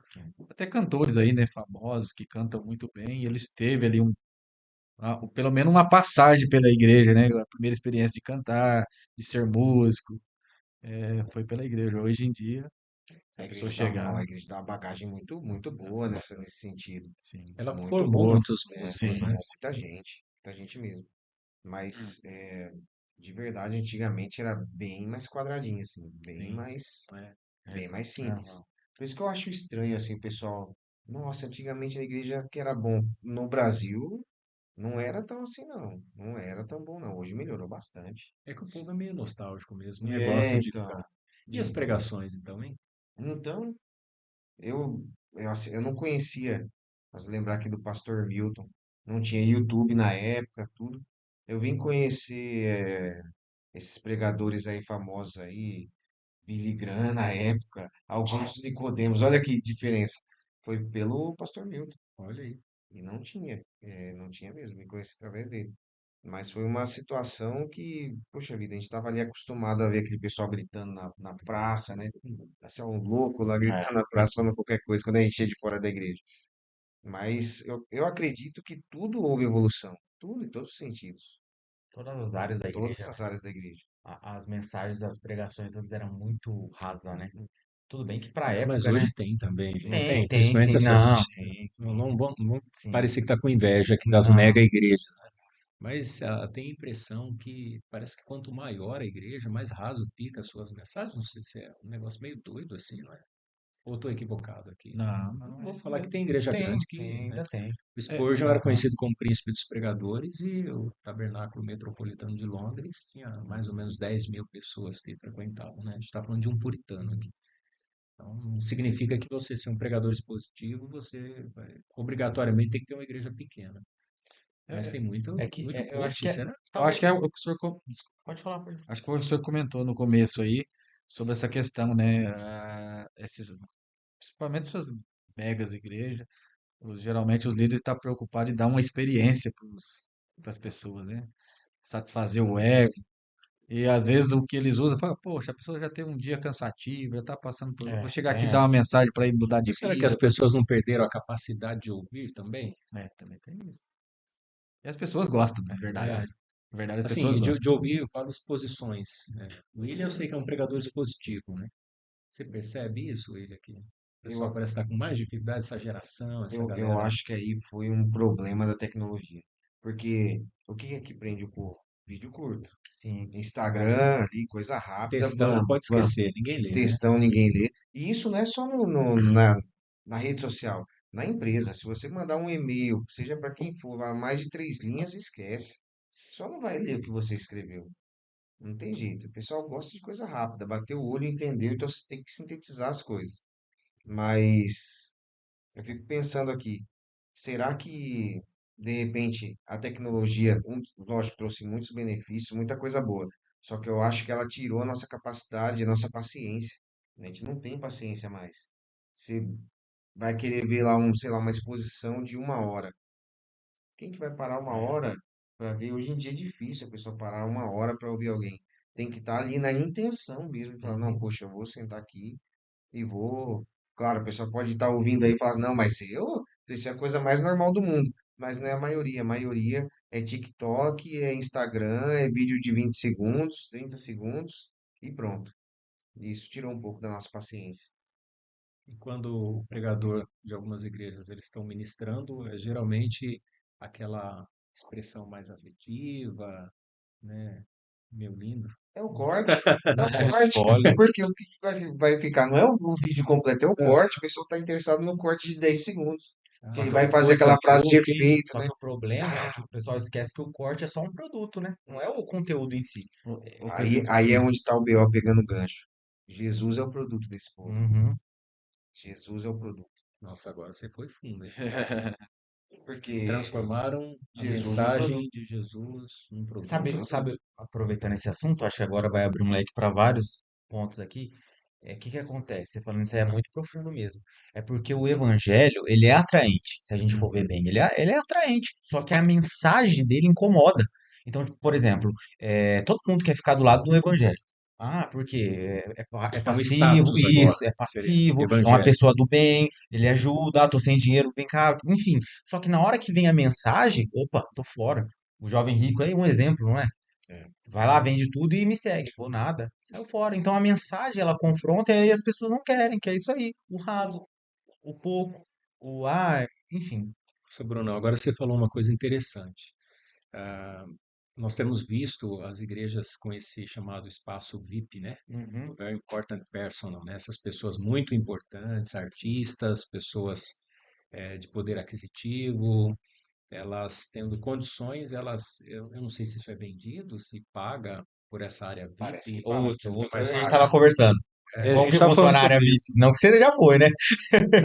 até cantores aí, né, famosos, que cantam muito bem, e eles teve ali pelo menos uma passagem pela igreja, né? A primeira experiência de cantar, de ser músico, foi pela igreja. Hoje em dia. Se A a pessoa igreja dá, não, a chegar, igreja dá uma bagagem muito boa nesse sentido. sim, Ela Muito formou boa. muitos músicos, né? sim, Muita gente mesmo. hum, Mas, de verdade, antigamente era bem mais quadradinho, assim, sim, sim. É, bem mais simples. aham. Por isso que eu acho estranho, assim, o pessoal, nossa, antigamente a igreja que era bom. No Brasil, não era tão assim, não. Não era tão bom, não. Hoje melhorou bastante. É que o povo é meio nostálgico mesmo, né? É, Gosta de então. ficar. E as pregações, então, hein? Então, assim, eu não conhecia, mas lembrar aqui do pastor Milton, não tinha YouTube na época, tudo. Eu vim conhecer esses pregadores aí famosos aí, Billy Graham na época, alguns Nicodemos, olha que diferença. Foi pelo pastor Milton, Olha aí. e não tinha mesmo, me conheci através dele. Mas foi uma situação que, poxa vida, a gente estava ali acostumado a ver aquele pessoal gritando na praça, né? Assim, um louco lá É, gritando na praça, falando qualquer coisa, quando a gente ia de fora da igreja. Mas eu acredito que tudo houve evolução, tudo em todos os sentidos, todas as áreas da todas igreja, as áreas da igreja. as mensagens, as pregações antes eram muito rasas, né? Tudo bem que pra Mas época, né? hoje tem também, não Tem, tem? tem, Principalmente sim, essas. não, sim, Não, sim, não vão sim. parecer que está com inveja aqui das Não, mega igrejas. Mas tem a impressão que parece que quanto maior a igreja, mais raso fica as suas mensagens. Não sei se é um negócio meio doido assim, não é? Ou estou equivocado aqui? Não, Não não, é vou isso falar que mesmo. tem igreja grande que, tem, né? ainda tem. O É, Spurgeon era Aham. conhecido como príncipe dos pregadores e o Tabernáculo Metropolitano de Londres tinha mais ou menos 10.000 pessoas que frequentavam, né? A gente está falando de um puritano aqui. Então, não significa que você ser um pregador expositivo, você obrigatoriamente tem que ter uma igreja pequena. Mas é, tem É muito, que muito eu acho coach, que é, será? eu acho talvez, que é o que o senhor, pode falar, pode. acho que o senhor comentou no começo aí sobre essa questão, né? Principalmente essas megas igrejas, geralmente os líderes estão preocupados em dar uma experiência para as pessoas, né? Satisfazer o ego. E às vezes o que eles usam, fala, poxa, a pessoa já teve um dia cansativo, já está passando por. Vou É, chegar aqui tem e dar uma essa. mensagem para ele mudar de Ou será que as vida. pessoas não perderam a capacidade de ouvir também? Também tem isso. E as pessoas gostam, na verdade. É, Na verdade, as pessoas assim, de gostam. ouvir, eu falo exposições. Né? O William eu sei que é um pregador expositivo, né? Você percebe isso, William, aqui? O pessoal Eu, parece estar com mais dificuldade, essa geração, essa eu galera. acho que aí foi um problema da tecnologia. Porque o que é que prende o povo? Vídeo curto. Sim, Instagram, ali, coisa rápida, Textão, vamos, pode vamos. esquecer, ninguém lê, né? Textão, ninguém lê. E isso não é só na rede social, na empresa. Se você mandar um e-mail, seja para quem for, vá mais de 3 linhas, esquece. Só não vai ler o que você escreveu. Não tem jeito. O pessoal gosta de coisa rápida, bateu o olho, entendeu, então você tem que sintetizar as coisas. Mas eu fico pensando aqui, será que de repente a tecnologia, lógico, trouxe muitos benefícios, muita coisa boa. Só que eu acho que ela tirou a nossa capacidade, a nossa paciência. A gente não tem paciência mais. Você vai querer ver lá sei lá, uma exposição de 1 hora. Quem que vai parar uma é, hora para ver? Hoje em dia é difícil a pessoa parar 1 hora para ouvir alguém. Tem que estar ali na intenção mesmo, de falar, não, uhum. poxa, eu vou sentar aqui e vou. Claro, a pessoa pode estar ouvindo aí e falar, não, mas isso é a coisa mais normal do mundo. Mas não é a maioria. A maioria é TikTok, é Instagram, é vídeo de 20 segundos, 30 segundos e pronto. Isso tirou um pouco da nossa paciência. E quando o pregador de algumas igrejas eles estão ministrando, é geralmente aquela expressão mais afetiva, né? Meu lindo. É o corte. É o corte. Olha, Porque o que vai ficar não é o vídeo completo, é o É. corte. A pessoa está interessada no corte de 10 segundos. Que Ah, ele só vai que, fazer coisa aquela frase de pouca, hein? efeito, só né? que o problema é que o pessoal esquece que o corte é só um produto, né? Não é o conteúdo em si. Ô, Pedrito, Aí é assim, onde está o BO pegando o gancho. Jesus é o produto desse povo. Uhum. Jesus é o produto. Nossa, agora você foi fundo, hein? Porque Transformaram a Jesus é o produto. mensagem de Jesus num produto. Sabe, aproveitando esse assunto, acho que agora vai abrir um leque para vários pontos aqui. O que que acontece? Você falando isso aí é muito profundo mesmo. É porque o evangelho, ele é atraente, se a gente for ver bem. Ele é atraente, só que a mensagem dele incomoda. Então, tipo, por exemplo, todo mundo quer ficar do lado do evangelho. Ah, porque é É um passivo, status agora, isso, é seria passivo, é uma evangélico. pessoa do bem, ele ajuda, tô sem dinheiro, vem cá, enfim. Só que na hora que vem a mensagem, opa, tô fora. O jovem rico é um exemplo, não é? Vai lá, vende tudo e me segue. Pô, nada. Saiu fora. Então a mensagem ela confronta e aí as pessoas não querem, que é isso aí. O raso, o pouco, enfim. Nossa, Bruno, agora você falou uma coisa interessante. Ah, nós temos visto as igrejas com esse chamado espaço VIP, né? Uhum. Very Important Personal, né? Essas pessoas muito importantes, artistas, pessoas de poder aquisitivo, elas tendo condições, eu não sei se isso é vendido, se paga por essa área Parece que VIP, paga. A mas gente estava conversando. A Como gente que tava falando funciona a área sobre VIP? isso. Não que você já foi, né?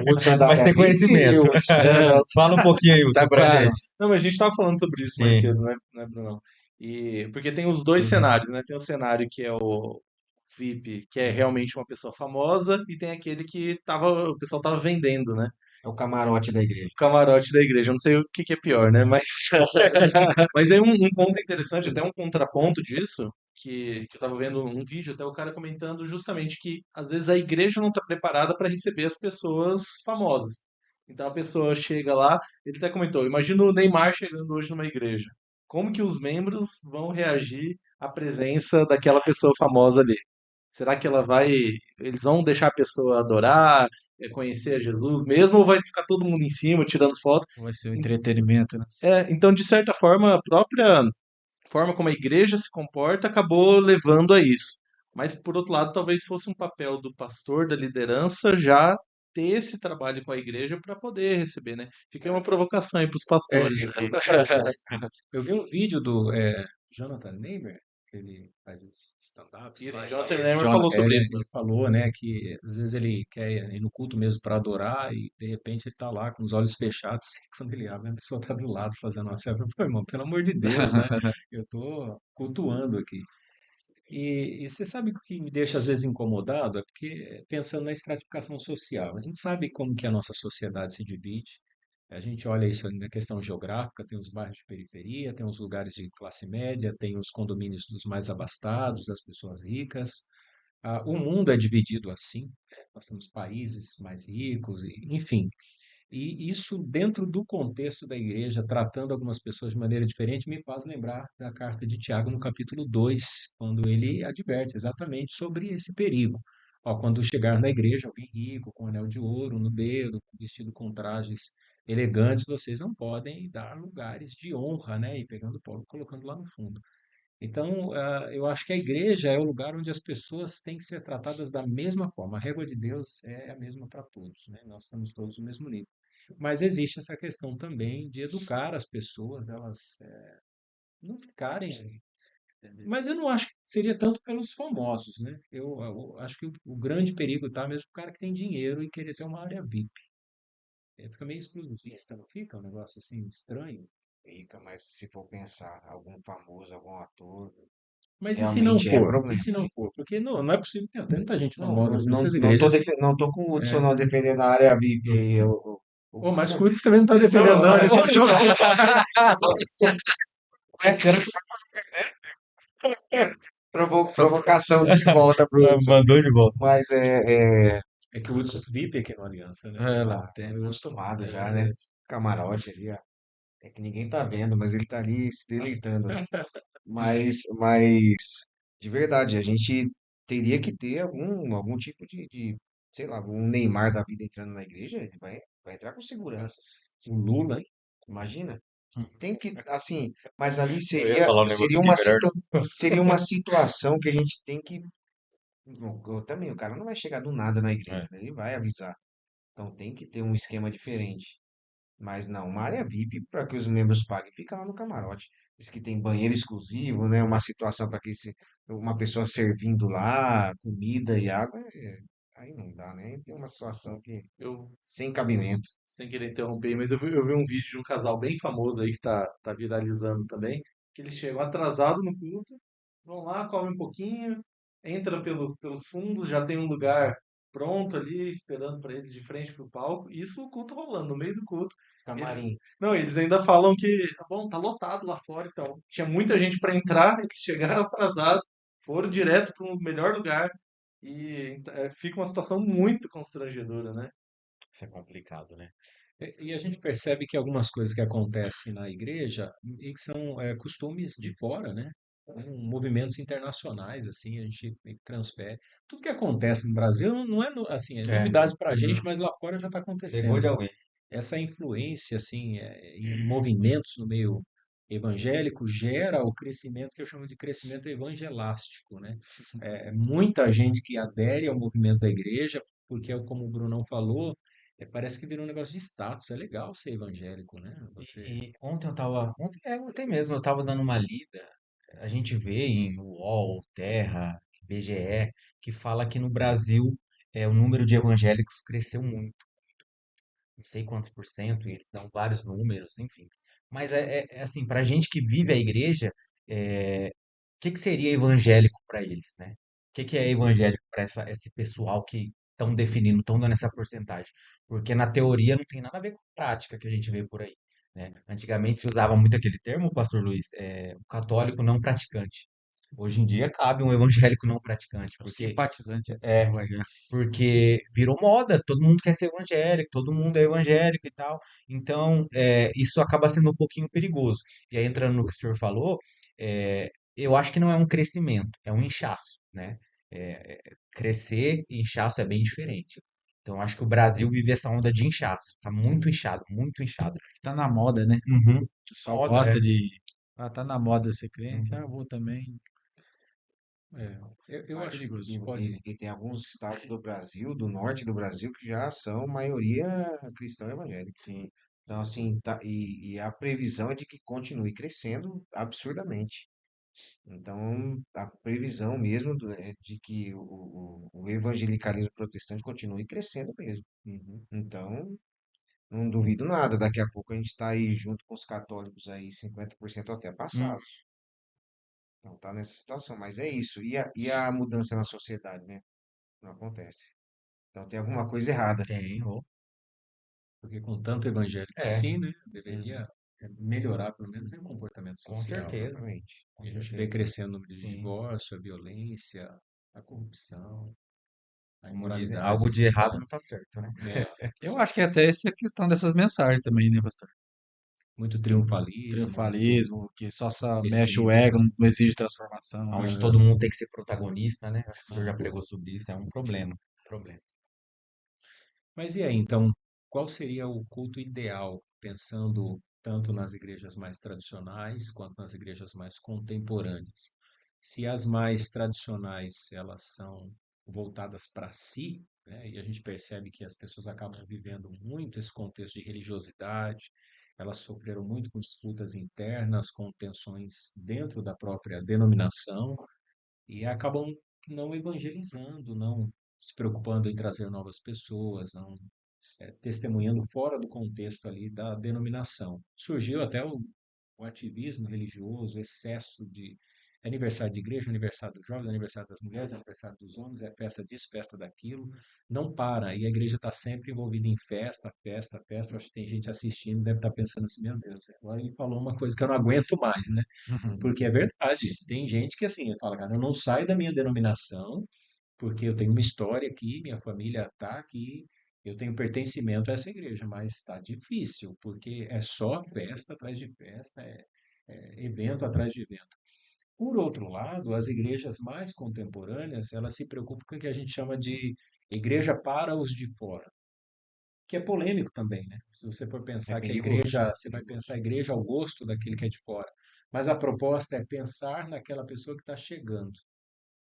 O Hudson é da Mas área tem VIP e conhecimento. o Hudson Fala um pouquinho aí, Tá Hudson, pra quase. gente. Não, mas a gente estava falando sobre isso mais Sim. cedo, né, Brunão? E porque tem os dois Uhum. cenários, né? Tem o cenário que é o VIP, que é realmente uma pessoa famosa, e tem aquele que o pessoal tava vendendo, né? é o camarote da igreja. O camarote da igreja. Eu não sei o que é pior, né? Mas, mas aí um ponto interessante, até um contraponto disso, que eu tava vendo um vídeo, até o cara comentando justamente que às vezes a igreja não está preparada para receber as pessoas famosas. Então a pessoa chega lá, ele até comentou, imagina o Neymar chegando hoje numa igreja. Como que os membros vão reagir à presença daquela pessoa famosa ali? Será que eles vão deixar a pessoa adorar, conhecer a Jesus mesmo, ou vai ficar todo mundo em cima tirando foto? Vai ser o entretenimento, né? Então, de certa forma, a própria forma como a igreja se comporta acabou levando a isso. Mas, por outro lado, talvez fosse um papel do pastor, da liderança, já ter esse trabalho com a igreja para poder receber, né? Fica aí uma provocação aí para os é, pastores. eu vi um vídeo do Jonathan Neimer, que ele faz stand-ups, E esse faz, Jonathan Lehmer John, falou sobre isso ele mesmo. falou, né, que às vezes ele quer ir no culto mesmo para adorar e de repente ele tá lá com os olhos fechados, e quando ele abre a pessoa tá do lado fazendo uma selfie. Pô, irmão, pelo amor de Deus, né? Eu tô cultuando aqui. E você sabe o que me deixa às vezes incomodado? É porque pensando na estratificação social, a gente sabe como que a nossa sociedade se divide. A gente olha isso na questão geográfica, tem os bairros de periferia, tem os lugares de classe média, tem os condomínios dos mais abastados, das pessoas ricas. O mundo é dividido assim, né? Nós temos países mais ricos, enfim. E isso, dentro do contexto da igreja, tratando algumas pessoas de maneira diferente, me faz lembrar da carta de Tiago, no capítulo 2, quando ele adverte exatamente sobre esse perigo. Ó, quando chegar na igreja alguém rico, com anel de ouro no dedo, vestido com trajes elegantes, vocês não podem dar lugares de honra, né? E pegando Paulo, colocando lá no fundo. Então, eu acho que a igreja é o lugar onde as pessoas têm que ser tratadas da mesma forma. A régua de Deus é a mesma para todos, né? Nós estamos todos no mesmo nível. Mas existe essa questão também de educar as pessoas, elas não ficarem. Mas eu não acho que seria tanto pelos famosos, né? Eu acho que o grande perigo está mesmo pro cara que tem dinheiro e querer ter uma área VIP. Fica meio exclusivista, não fica? Um negócio assim estranho. Fica, mas se for pensar, algum famoso, algum ator, Mas e se não realmente é for? E problema. se não for? Porque não é possível ter tanta gente Não, famosa assim nessas igrejas. não tô com o Hudson É. não defendendo a área VIP aí. Ô, mas o Corinthians também não está defendendo, não. Ele só joga. Provocação de volta pro Hudson. Mandou de volta. Mas É que o Hudson VIP aqui no Aliança, né? É lá, tem. acostumado já, né? Camarote ali, ó. É que ninguém tá vendo, mas ele tá ali se deleitando. Mas de verdade, a gente teria que ter algum tipo sei lá, um Neymar da vida entrando na igreja, ele vai entrar com seguranças. O Lula, hein? Imagina. Tem que, assim, mas ali Eu ia falar um negócio aqui melhor. seria uma situação que a gente tem que. Bom, também, o cara não vai chegar do nada na igreja, É. né? Ele vai avisar. Então tem que ter um esquema diferente. Mas não, uma área VIP para que os membros paguem, fica lá no camarote. Diz que tem banheiro exclusivo, né? Uma situação para uma pessoa servindo lá, comida e água, aí não dá, né? Tem uma situação que Eu, sem cabimento. sem querer interromper, mas eu vi um vídeo de um casal bem famoso aí que tá viralizando também, que eles chegam atrasados no culto, vão lá, comem um pouquinho, entra pelos fundos, já tem um lugar pronto ali, esperando para eles de frente pro palco, isso o culto rolando, no meio do culto. Eles, Camarim. não, eles ainda falam que, tá bom, tá lotado lá fora, então. Tinha muita gente para entrar, eles chegaram atrasados, foram direto para um melhor lugar, e fica uma situação muito constrangedora, né? Isso é complicado, né? E a gente percebe que algumas coisas que acontecem na igreja e que são costumes de fora, né? movimentos internacionais, assim, a gente meio que transfere. Tudo que acontece no Brasil não é, assim, é É, novidade para a uhum. gente, mas lá fora já está Pegou de acontecendo. alguém. Essa influência, assim, em movimentos no meio evangélico gera o crescimento que eu chamo de crescimento evangelástico, né? Muita gente que adere ao movimento da igreja, porque, como o Brunão falou, parece que virou um negócio de status. É legal ser evangélico, né? Você E ontem eu tava, ontem mesmo eu tava dando uma lida. A gente vê em UOL, Terra, IBGE, que fala que no Brasil o número de evangélicos cresceu muito, não sei quantos por cento, e eles dão vários números, enfim. Mas é assim, para gente que vive a igreja, o que que seria evangélico para eles, né? O que que é evangélico para esse pessoal que estão definindo, estão dando essa porcentagem? Porque na teoria não tem nada a ver com a prática que a gente vê por aí, né? Antigamente se usava muito aquele termo, Pastor Luiz, o católico não praticante. Hoje em dia cabe um evangélico não praticante, É o porque simpatizante é, evangélico. porque virou moda, todo mundo quer ser evangélico, todo mundo é evangélico e tal. Então, isso acaba sendo um pouquinho perigoso. E aí, entrando no que o senhor falou, eu acho que não é um crescimento, é um inchaço, né? Crescer e inchaço é bem diferente. Então, acho que o Brasil vive essa onda de inchaço. Tá muito inchado, muito inchado. Tá na moda, né? Uhum. O pessoal Moda, gosta de. Ah, tá na moda ser crente. Ah, Uhum. vou também. É, eu Mas acho, Perigoso. pode. e tem alguns estados do Brasil, do norte do Brasil, que já são maioria cristão evangélico. Sim. Então, assim, e a previsão é de que continue crescendo absurdamente. Então, a previsão mesmo é de que o evangelicalismo protestante continue crescendo mesmo. Uhum. Então, não duvido nada. Daqui a pouco a gente está aí junto com os católicos aí, 50% até Hum, passados. Então, tá nessa situação. Mas é isso. E a mudança na sociedade, né? Não acontece. Então, tem alguma coisa errada. tem, ô. Porque com tanto evangélico É, assim, né, Uhum. deveria melhorar pelo menos em comportamento com social. certeza, Exatamente. com E a gente vê certeza. crescendo o número de Sim. divórcio, a violência, a corrupção, a Como dizem, imoralidade algo se de errado espalhando. não tá certo, né? Eu acho que até essa questão dessas mensagens também, né, pastor? Muito triunfalismo, muito Triunfalismo, que só mexe o ego, excêntrico. não exige transformação, né? Onde todo mundo tem que ser protagonista, né? Acho que o senhor já Aham. pregou sobre isso, é um problema. Problema. Mas e aí, então, qual seria o culto ideal, pensando tanto nas igrejas mais tradicionais quanto nas igrejas mais contemporâneas? Se as mais tradicionais elas são voltadas para si, né, e a gente percebe que as pessoas acabam vivendo muito esse contexto de religiosidade, elas sofreram muito com disputas internas, com tensões dentro da própria denominação, e acabam não evangelizando, não se preocupando em trazer novas pessoas, não testemunhando fora do contexto ali da denominação. Surgiu até o ativismo religioso, o excesso de aniversário de igreja, aniversário dos jovens, aniversário das mulheres, aniversário dos homens, é festa disso, festa daquilo, não para, e a igreja está sempre envolvida em festa, festa, festa. Acho que tem gente assistindo, deve estar pensando assim, meu Deus, agora ele falou uma coisa que eu não aguento mais, né? Porque é verdade, tem gente que assim, fala, cara, eu não saio da minha denominação, porque eu tenho uma história aqui, minha família está aqui, eu tenho pertencimento a essa igreja, mas está difícil, porque é só festa atrás de festa, evento atrás de evento. Por outro lado, as igrejas mais contemporâneas, elas se preocupam com o que a gente chama de igreja para os de fora, que é polêmico também, né? Se você for É pensar que a perigoso. igreja, É você vai perigoso. pensar a igreja ao gosto daquele que é de fora, mas a proposta é pensar naquela pessoa que está chegando.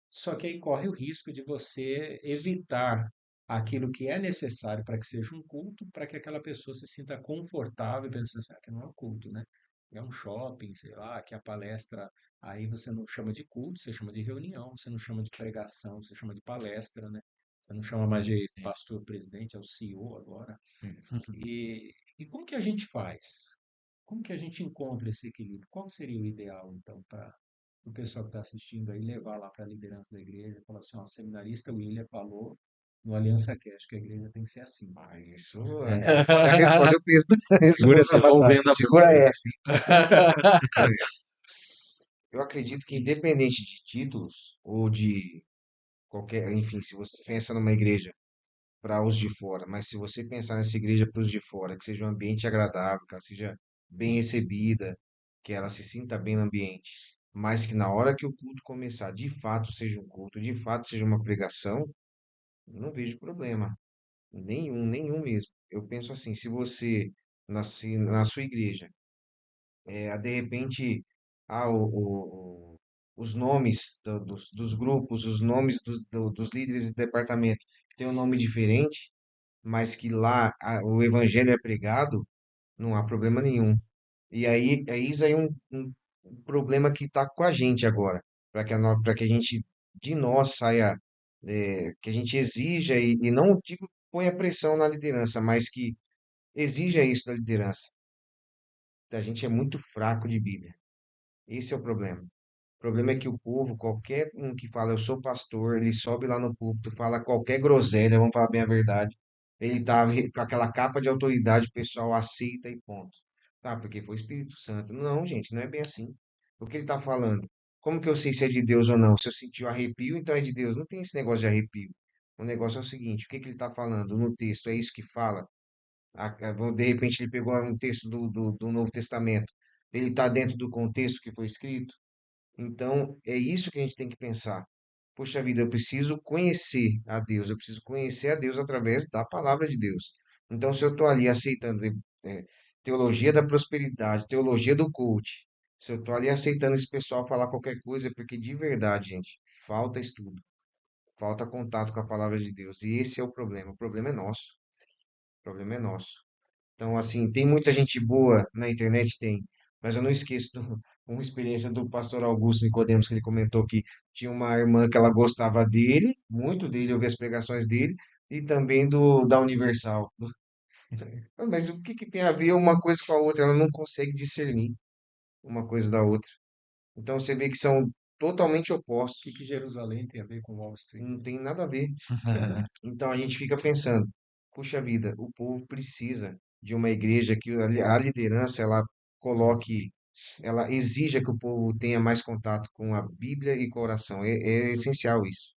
Só que aí corre o risco de você evitar aquilo que é necessário para que seja um culto, para que aquela pessoa se sinta confortável, pensando assim, ah, que não é um culto, né? É um shopping, sei lá, que a palestra, aí você não chama de culto, você chama de reunião, você não chama de pregação, você chama de palestra, né? Você não chama mais de Sim. pastor presidente, é o CEO agora. Hum. E como que a gente faz? Como que a gente encontra esse equilíbrio? Qual seria o ideal, então, para o pessoal que está assistindo aí levar lá para a liderança da igreja, falar assim, ó, o seminarista William falou no Aliança Cash que a igreja tem que ser assim. Mas isso pode responder o peso dessa Segura essa batalha. Segura essa. Segura essa. Eu acredito que independente de títulos ou de qualquer, enfim, se você pensa numa igreja para os de fora, mas se você pensar nessa igreja para os de fora, que seja um ambiente agradável, que ela seja bem recebida, que ela se sinta bem no ambiente, mas que na hora que o culto começar, de fato seja um culto, de fato seja uma pregação, eu não vejo problema. Nenhum, nenhum mesmo. Eu penso assim, se você nascer na sua igreja, de repente, os nomes dos grupos, os nomes dos líderes de departamento têm um nome diferente, mas que lá o evangelho é pregado, não há problema nenhum. E aí, isso aí é um problema que está com a gente agora, para que a gente, de nós, saia, que a gente exija, e não digo ponha pressão na liderança, mas que exija isso da liderança. A gente é muito fraco de Bíblia. Esse é o problema. O problema é que o povo, qualquer um que fala, eu sou pastor, ele sobe lá no púlpito, fala qualquer groselha, vamos falar bem a verdade. Ele tá com aquela capa de autoridade, o pessoal aceita e ponto. Tá, porque foi o Espírito Santo. Não, gente, não é bem assim. O que ele tá falando? Como que eu sei se é de Deus ou não? Se eu senti o arrepio, então é de Deus. Não tem esse negócio de arrepio. O negócio é o seguinte, o que que ele tá falando no texto? É isso que fala? De repente ele pegou um texto do Novo Testamento. Ele está dentro do contexto que foi escrito? Então, é isso que a gente tem que pensar. Poxa vida, eu preciso conhecer a Deus, eu preciso conhecer a Deus através da palavra de Deus. Então, se eu estou ali aceitando teologia da prosperidade, teologia do coach, se eu estou ali aceitando esse pessoal falar qualquer coisa, é porque de verdade, gente, falta estudo, falta contato com a palavra de Deus. E esse é o problema. O problema é nosso. O problema é nosso. Então, assim, tem muita gente boa na internet, tem, mas eu não esqueço uma experiência do pastor Augusto Nicodemos, que ele comentou que tinha uma irmã que ela gostava dele, muito dele, eu vi as pregações dele, e também da Universal. Mas o que que tem a ver uma coisa com a outra? Ela não consegue discernir uma coisa da outra. Então, você vê que são totalmente O opostos, que que Jerusalém tem a ver com Wall Street? não tem nada a ver. Então, a gente fica pensando, puxa vida, o povo precisa de uma igreja que a liderança, ela coloque, ela exija que o povo tenha mais contato com a Bíblia e com a oração. É essencial isso.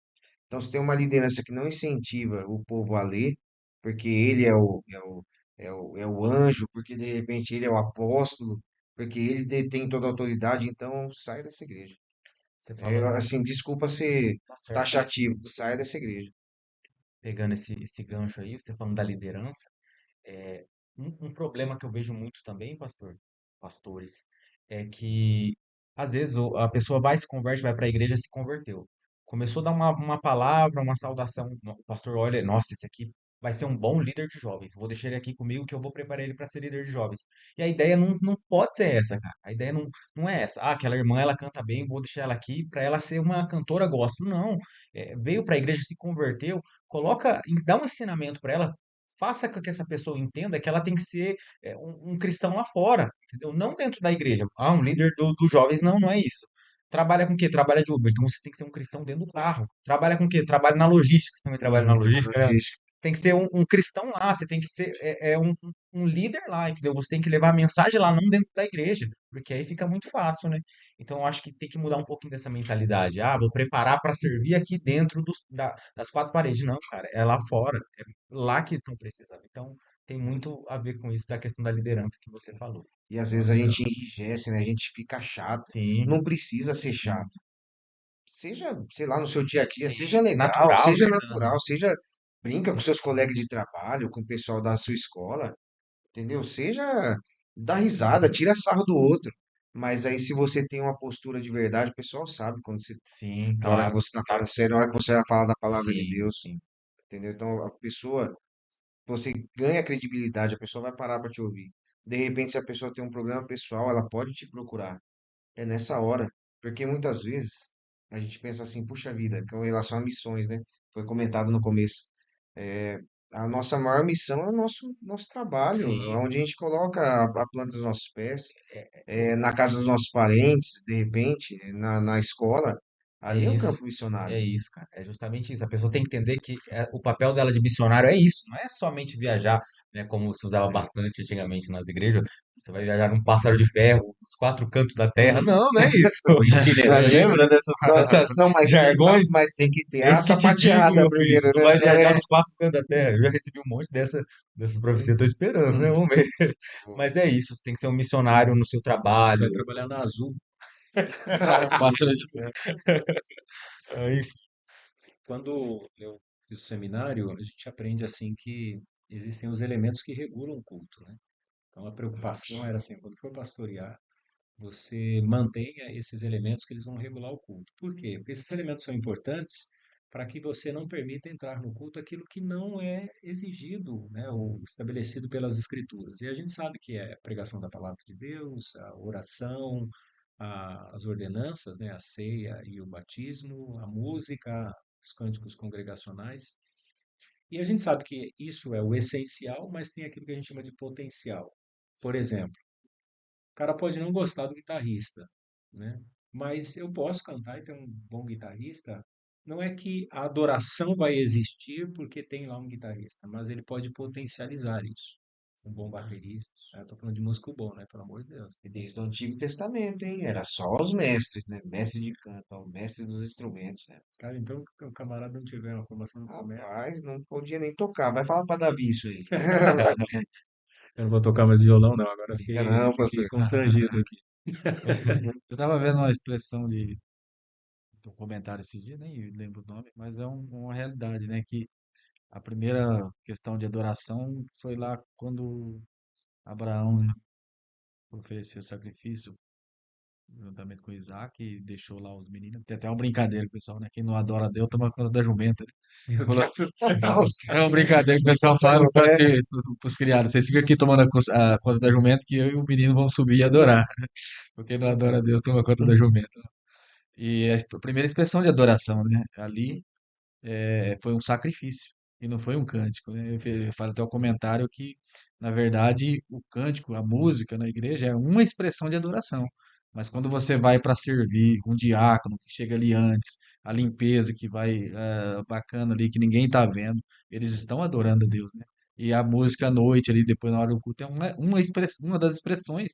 Então, se tem uma liderança que não incentiva o povo a ler, porque ele é o anjo, porque de repente ele é o apóstolo, porque ele detém toda a autoridade, então sai dessa igreja. Você falando, Assim, desculpa ser tá certo. taxativo, sai dessa igreja. Pegando esse gancho aí, você falando da liderança, é, um problema que eu vejo muito também, pastores, é que às vezes a pessoa vai se converte, vai para a igreja, se converteu. Começou a dar uma palavra, uma saudação. O pastor olha, nossa, esse aqui vai ser um bom líder de jovens. Vou deixar ele aqui comigo que eu vou preparar ele para ser líder de jovens. E a ideia não pode ser essa, cara. A ideia não é essa. Ah, aquela irmã, ela canta bem, vou deixar ela aqui para ela ser uma cantora gospel. Não. Veio para a igreja, se converteu, dá um ensinamento para ela, faça com que essa pessoa entenda que ela tem que ser um cristão lá fora, entendeu? Não dentro da igreja. Ah, um líder dos jovens, não é isso. Trabalha com o quê? Trabalha de Uber. Então você tem que ser um cristão dentro do carro. Trabalha com o quê? Trabalha na logística. Você também trabalha na logística, né? Logística. Tem que ser um cristão lá, você tem que ser um líder lá, entendeu? Você tem que levar a mensagem lá, não dentro da igreja, porque aí fica muito fácil, né? Então eu acho que tem que mudar um pouquinho dessa mentalidade. Ah, vou preparar para servir aqui dentro das quatro paredes. Não, cara, é lá fora, é lá que estão precisando. Então tem muito a ver com isso da questão da liderança que você falou. E às vezes a gente enrijece, né? A gente fica chato. Sim, Não precisa ser chato. Seja, sei lá, no seu dia a dia, sim, seja legal, natural, seja né? natural, seja brinca com seus colegas de trabalho, com o pessoal da sua escola, entendeu? Seja dá risada, tira sarro do outro. Mas aí se você tem uma postura de verdade, o pessoal sabe quando você, Sim, na hora que claro. você está falando sério, na hora que você vai falar da palavra de Sim, Deus, sim. entendeu? Então a pessoa, você ganha credibilidade, a pessoa vai parar para te ouvir. De repente, se a pessoa tem um problema pessoal, ela pode te procurar. É nessa hora, porque muitas vezes a gente pensa assim, puxa vida, com relação a missões, né? Foi comentado no começo. É, a nossa maior missão é o nosso trabalho, Sim. onde a gente coloca a planta dos nossos pés, na casa dos nossos parentes, de repente, na escola. É Ali é o isso, campo missionário. é isso, cara. É justamente isso. A pessoa tem que entender que o papel dela de missionário é isso. Não é somente viajar, né, como se usava bastante antigamente nas igrejas. Você vai viajar num pássaro de ferro, dos quatro cantos da terra. Não é isso. Imagina. Lembra dessas Não, jargões? mas tem que ter É a isso que te digo, sapateada meu filho. primeiro, Tu né? vai viajar nos quatro cantos da terra. Eu já recebi um monte dessas profecias. Tô esperando, né? Vamos ver. Mas é isso. Você tem que ser um missionário no seu Você trabalho. vai trabalhar na Azul. Pastor, Aí, quando eu fiz o seminário, a gente aprende assim que existem os elementos que regulam o culto, né? Então a preocupação era assim, quando for pastorear, você mantenha esses elementos que eles vão regular o culto. Por quê? Porque esses elementos são importantes para que você não permita entrar no culto aquilo que não é exigido, né, ou estabelecido pelas Escrituras. E a gente sabe que é a pregação da palavra de Deus, a oração, as ordenanças, né, a ceia e o batismo, a música, os cânticos congregacionais. E a gente sabe que isso é o essencial, mas tem aquilo que a gente chama de potencial. Por exemplo, o cara pode não gostar do guitarrista, né? Mas eu posso cantar e ter um bom guitarrista. Não é que a adoração vai existir porque tem lá um guitarrista, mas ele pode potencializar isso. Um bom baterista. Eu tô falando de músico bom, né? Pelo amor de Deus. E desde o Antigo Testamento, hein? Era só os mestres, né? Mestre de canto, ó, mestre dos instrumentos, né? Cara, então o camarada não tiver uma formação no comércio. Rapaz, não podia nem tocar. Vai falar pra Davi isso aí. Eu não vou tocar mais violão, não. Agora eu Diga fiquei, não, fiquei pastor. constrangido aqui. eu tava vendo uma expressão de um comentário esses dias, nem lembro o nome, mas é uma realidade, né? Que a primeira questão de adoração foi lá quando Abraão, né, ofereceu sacrifício juntamente com Isaac e deixou lá os meninos. Tem até uma brincadeira, pessoal, né? Quem não adora Deus toma conta da jumenta, né? Meu Falou- Deus do céu. É uma brincadeira que o pessoal fala para os criados. Vocês ficam aqui tomando a conta da jumenta que eu e o menino vamos subir e adorar. Porque não adora Deus, toma conta da jumenta. E a primeira expressão de adoração, né? Ali foi um sacrifício e não foi um cântico, né? Eu falo até o comentário que, na verdade, o cântico, a música na igreja é uma expressão de adoração. Mas quando você vai para servir, um diácono que chega ali antes, a limpeza que vai bacana ali, que ninguém está vendo, eles estão adorando a Deus, né? E a música à noite ali, depois na hora do culto, é uma das expressões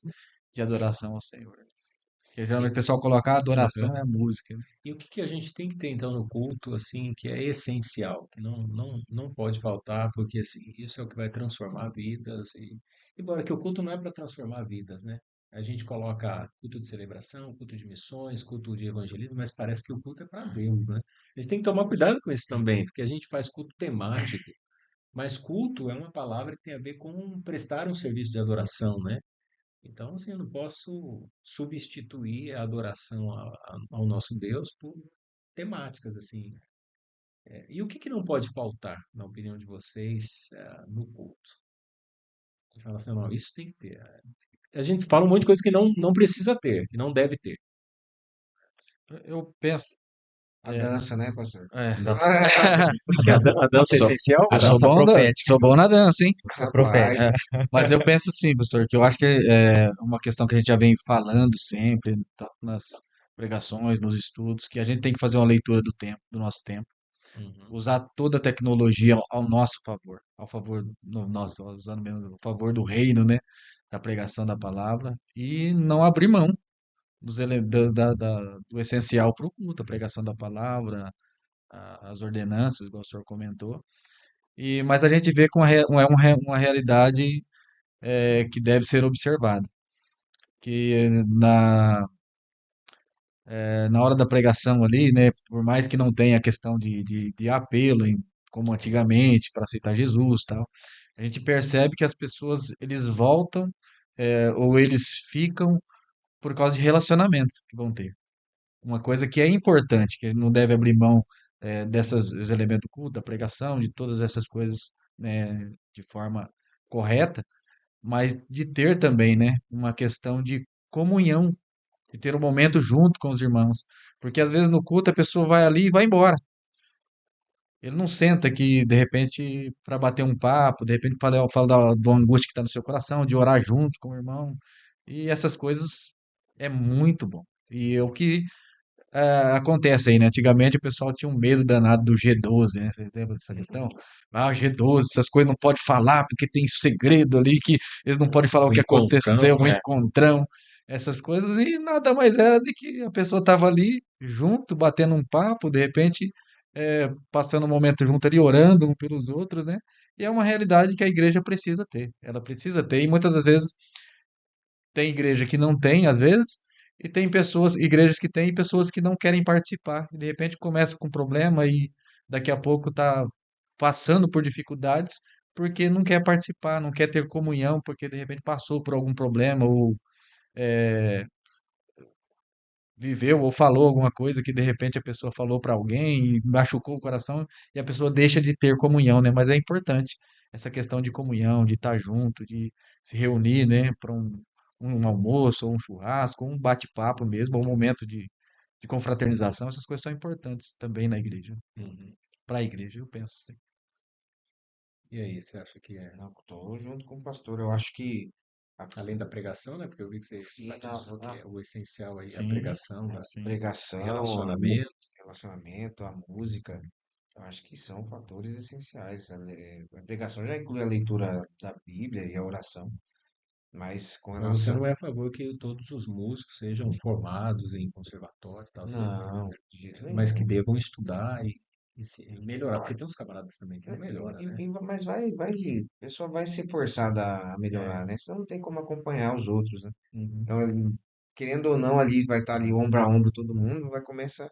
de adoração ao Senhor. Porque geralmente o pessoal coloca a adoração é a música, né? E o que que a gente tem que ter então no culto, assim, que é essencial, que não pode faltar, porque assim, isso é o que vai transformar vidas. Embora que o culto não é para transformar vidas, né? A gente coloca culto de celebração, culto de missões, culto de evangelismo, mas parece que o culto é para Deus, né? A gente tem que tomar cuidado com isso também, porque a gente faz culto temático, mas culto é uma palavra que tem a ver com prestar um serviço de adoração, né? Então, assim, eu não posso substituir a adoração ao nosso Deus por temáticas, assim. E o que que não pode faltar, na opinião de vocês, no culto? Você fala assim, não, isso tem que ter. A gente fala um monte de coisa que não precisa ter, que não deve ter. Eu penso, A é, dança, né, pastor? é, Dança, Que a dança é sou, essencial? a dança profética. sou bom na dança, hein? Dança Rapaz, profética. Mas eu penso assim, pastor, que eu acho que é uma questão que a gente já vem falando sempre, tanto nas pregações, nos estudos, que a gente tem que fazer uma leitura do tempo, do nosso tempo, Uhum. usar toda a tecnologia ao nosso favor, ao favor, nós usando mesmo, a favor do reino, né? Da pregação da palavra, e não abrir mão do essencial para o culto, a pregação da palavra, as ordenanças, igual o senhor comentou. Mas a gente vê com uma realidade que deve ser observada, que na hora da pregação ali, né, por mais que não tenha a questão de apelo, como antigamente, para aceitar Jesus, tal, a gente percebe que as pessoas, eles voltam, ou eles ficam por causa de relacionamentos que vão ter. Uma coisa que é importante, que não deve abrir mão desses elementos do culto, da pregação, de todas essas coisas, né, de forma correta, mas de ter também, né, uma questão de comunhão, de ter um momento junto com os irmãos. Porque às vezes no culto a pessoa vai ali e vai embora. Ele não senta aqui, de repente, para bater um papo, de repente, para falar da angústia que está no seu coração, de orar junto com o irmão. E essas coisas é muito bom. E é o que acontece aí, né? Antigamente o pessoal tinha um medo danado do G12, né? Vocês lembram dessa questão? Ah, G12, essas coisas não pode falar porque tem segredo ali que eles não podem falar o O que encontrão, aconteceu, um É. encontrão, essas coisas, e nada mais era de que a pessoa estava ali junto, batendo um papo, de repente passando um momento junto ali, orando um pelos outros, né? E é uma realidade que a igreja precisa ter. Ela precisa ter, e muitas das vezes tem igreja que não tem, às vezes, E tem pessoas, igrejas que têm e pessoas que não querem participar. E de repente começa com problema e daqui a pouco está passando por dificuldades porque não quer participar, não quer ter comunhão, porque de repente passou por algum problema ou é, viveu ou falou alguma coisa que de repente a pessoa falou para alguém e machucou o coração e a pessoa deixa de ter comunhão, né? Mas é importante essa questão de comunhão, de estar junto, de se reunir, né, para um almoço, ou um churrasco, ou um bate-papo mesmo, ou um momento de confraternização. Essas coisas são importantes também na igreja. Uhum. Para a igreja, eu penso assim. E aí, você acha que é, Não, tô junto com o pastor. Eu acho que a além da pregação, né? Porque eu vi que você sim, enfatizou que é o essencial aí, a Sim, pregação, né? sim. pregação, Relacionamento. relacionamento, a música, eu acho que são fatores essenciais. A pregação já inclui a leitura da Bíblia e a oração, mas com Mas você relação. não é a favor que todos os músicos sejam formados em conservatório e tal, você, Não, de jeito mas que nenhum. devam estudar e melhorar, porque tem uns camaradas também que É, não melhoram, né? mas a pessoa vai ser forçada a É. melhorar, né? Senão não tem como acompanhar os outros, né? Uhum. Então, querendo ou não, ali vai estar ali ombro a ombro todo mundo, vai começar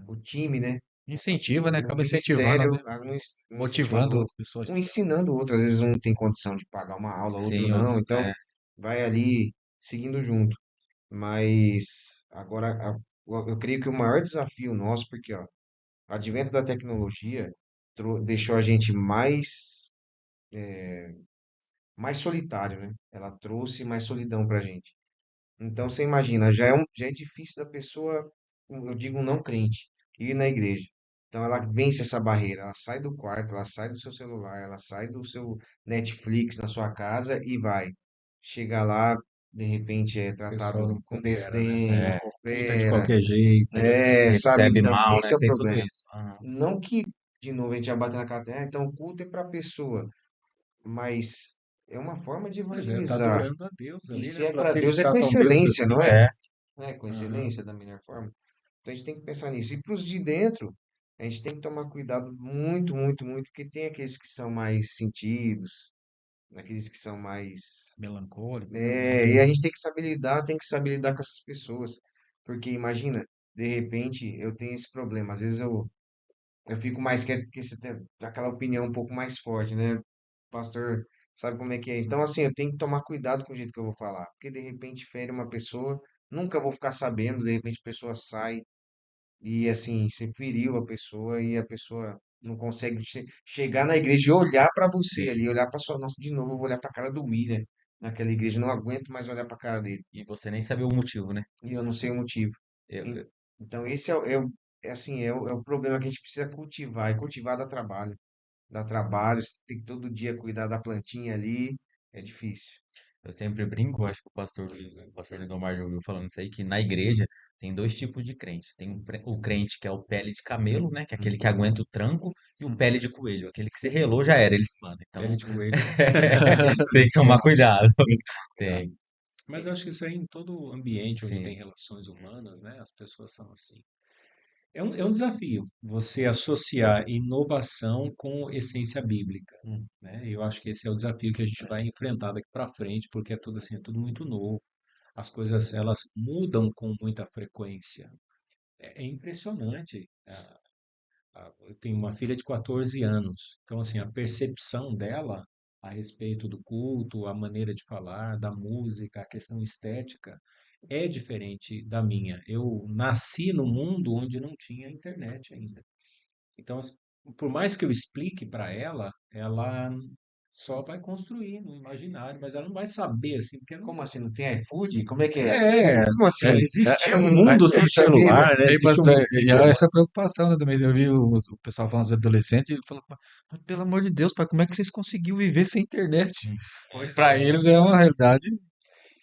o time, né? Incentiva, né? O Acaba incentivando, ministério, né? um incentivando o Motivando outro, a pessoa a um estudar. ensinando o outro. Às vezes um tem condição de pagar uma aula, outro Sim, não. os, Então, vai ali seguindo junto. Mas agora eu creio que o maior desafio nosso, porque ó, o advento da tecnologia deixou a gente mais solitário, né? Ela trouxe mais solidão pra gente. Então você imagina, já é difícil da pessoa, eu digo um não crente, ir na igreja. Então ela vence essa barreira, ela sai do quarto, ela sai do seu celular, ela sai do seu Netflix na sua casa e vai. Chega lá, de repente é O pessoal tratado não com coopera, né? desdém, não é, Culta de coopera, qualquer jeito. sabe? recebe Então mal, né? esse é o Tem tudo problema. isso. Aham. Não que, de novo, a gente já bate na cara, então o culto é para a pessoa, mas é uma forma de Pois é, tá evangelizar. adorando a Deus E ali, se né? é Para para se eles Deus, é com tratam Deus excelência, assim, não é? É, Né? Com aham, excelência da melhor forma. Então a gente tem que pensar nisso. E para os de dentro, a gente tem que tomar cuidado muito, muito, muito, porque tem aqueles que são mais sentidos, aqueles que são mais. Melancólico, né? E a gente tem que saber lidar com essas pessoas. Porque imagina, de repente, eu tenho esse problema. Às vezes eu fico mais quieto porque você tem aquela opinião um pouco mais forte, né? Pastor, sabe como é que é? Então, assim, eu tenho que tomar cuidado com o jeito que eu vou falar, porque de repente fere uma pessoa, nunca vou ficar sabendo, de repente a pessoa sai e, assim, você feriu a pessoa e a pessoa não consegue chegar na igreja e olhar para você ali, olhar para sua, nossa, de novo eu vou olhar para a cara do William naquela igreja, não aguento mais olhar para a cara dele e você nem sabe o motivo, né? e eu não sei o motivo. Eu, En- eu- Então, esse é o problema que a gente precisa cultivar, e cultivar dá trabalho. Dá trabalho, você tem que todo dia cuidar da plantinha ali, é difícil. eu sempre brinco, acho que o pastor Lindomar já ouviu falando isso aí, que na igreja tem dois tipos de crente. Tem o crente que é o pele de camelo, né? Que é aquele que aguenta o tranco, e o pele de coelho, aquele que se relou já era, ele espana. pele Então, de coelho. você tem que tomar cuidado. Tem que tomar cuidado. Tem, Mas eu acho que isso é em todo ambiente onde sim. tem relações humanas, né? As pessoas são assim. É um desafio você associar inovação com essência bíblica, né? Eu acho que esse é o desafio que a gente vai enfrentar daqui para frente, porque é tudo assim, é tudo muito novo. As coisas elas mudam com muita frequência. É impressionante. Eu tenho uma filha de 14 anos, então assim, a percepção dela a respeito do culto, a maneira de falar, da música, a questão estética é diferente da minha. Eu nasci num mundo onde não tinha internet ainda. Então, por mais que eu explique para ela, ela só vai construir no imaginário, mas ela não vai saber assim, porque não. Como assim? Não tem iFood? Como é que é? É, Como assim? existe um Não mundo sem quero saber, né? celular, né? Aí, Existe um pastor, mundo sem e há internet. essa preocupação, né, também. Eu vi o pessoal falando dos adolescentes e falando, mas pelo amor de Deus, pai, como é que vocês conseguiram viver sem internet? Pois Para é. eles é uma realidade.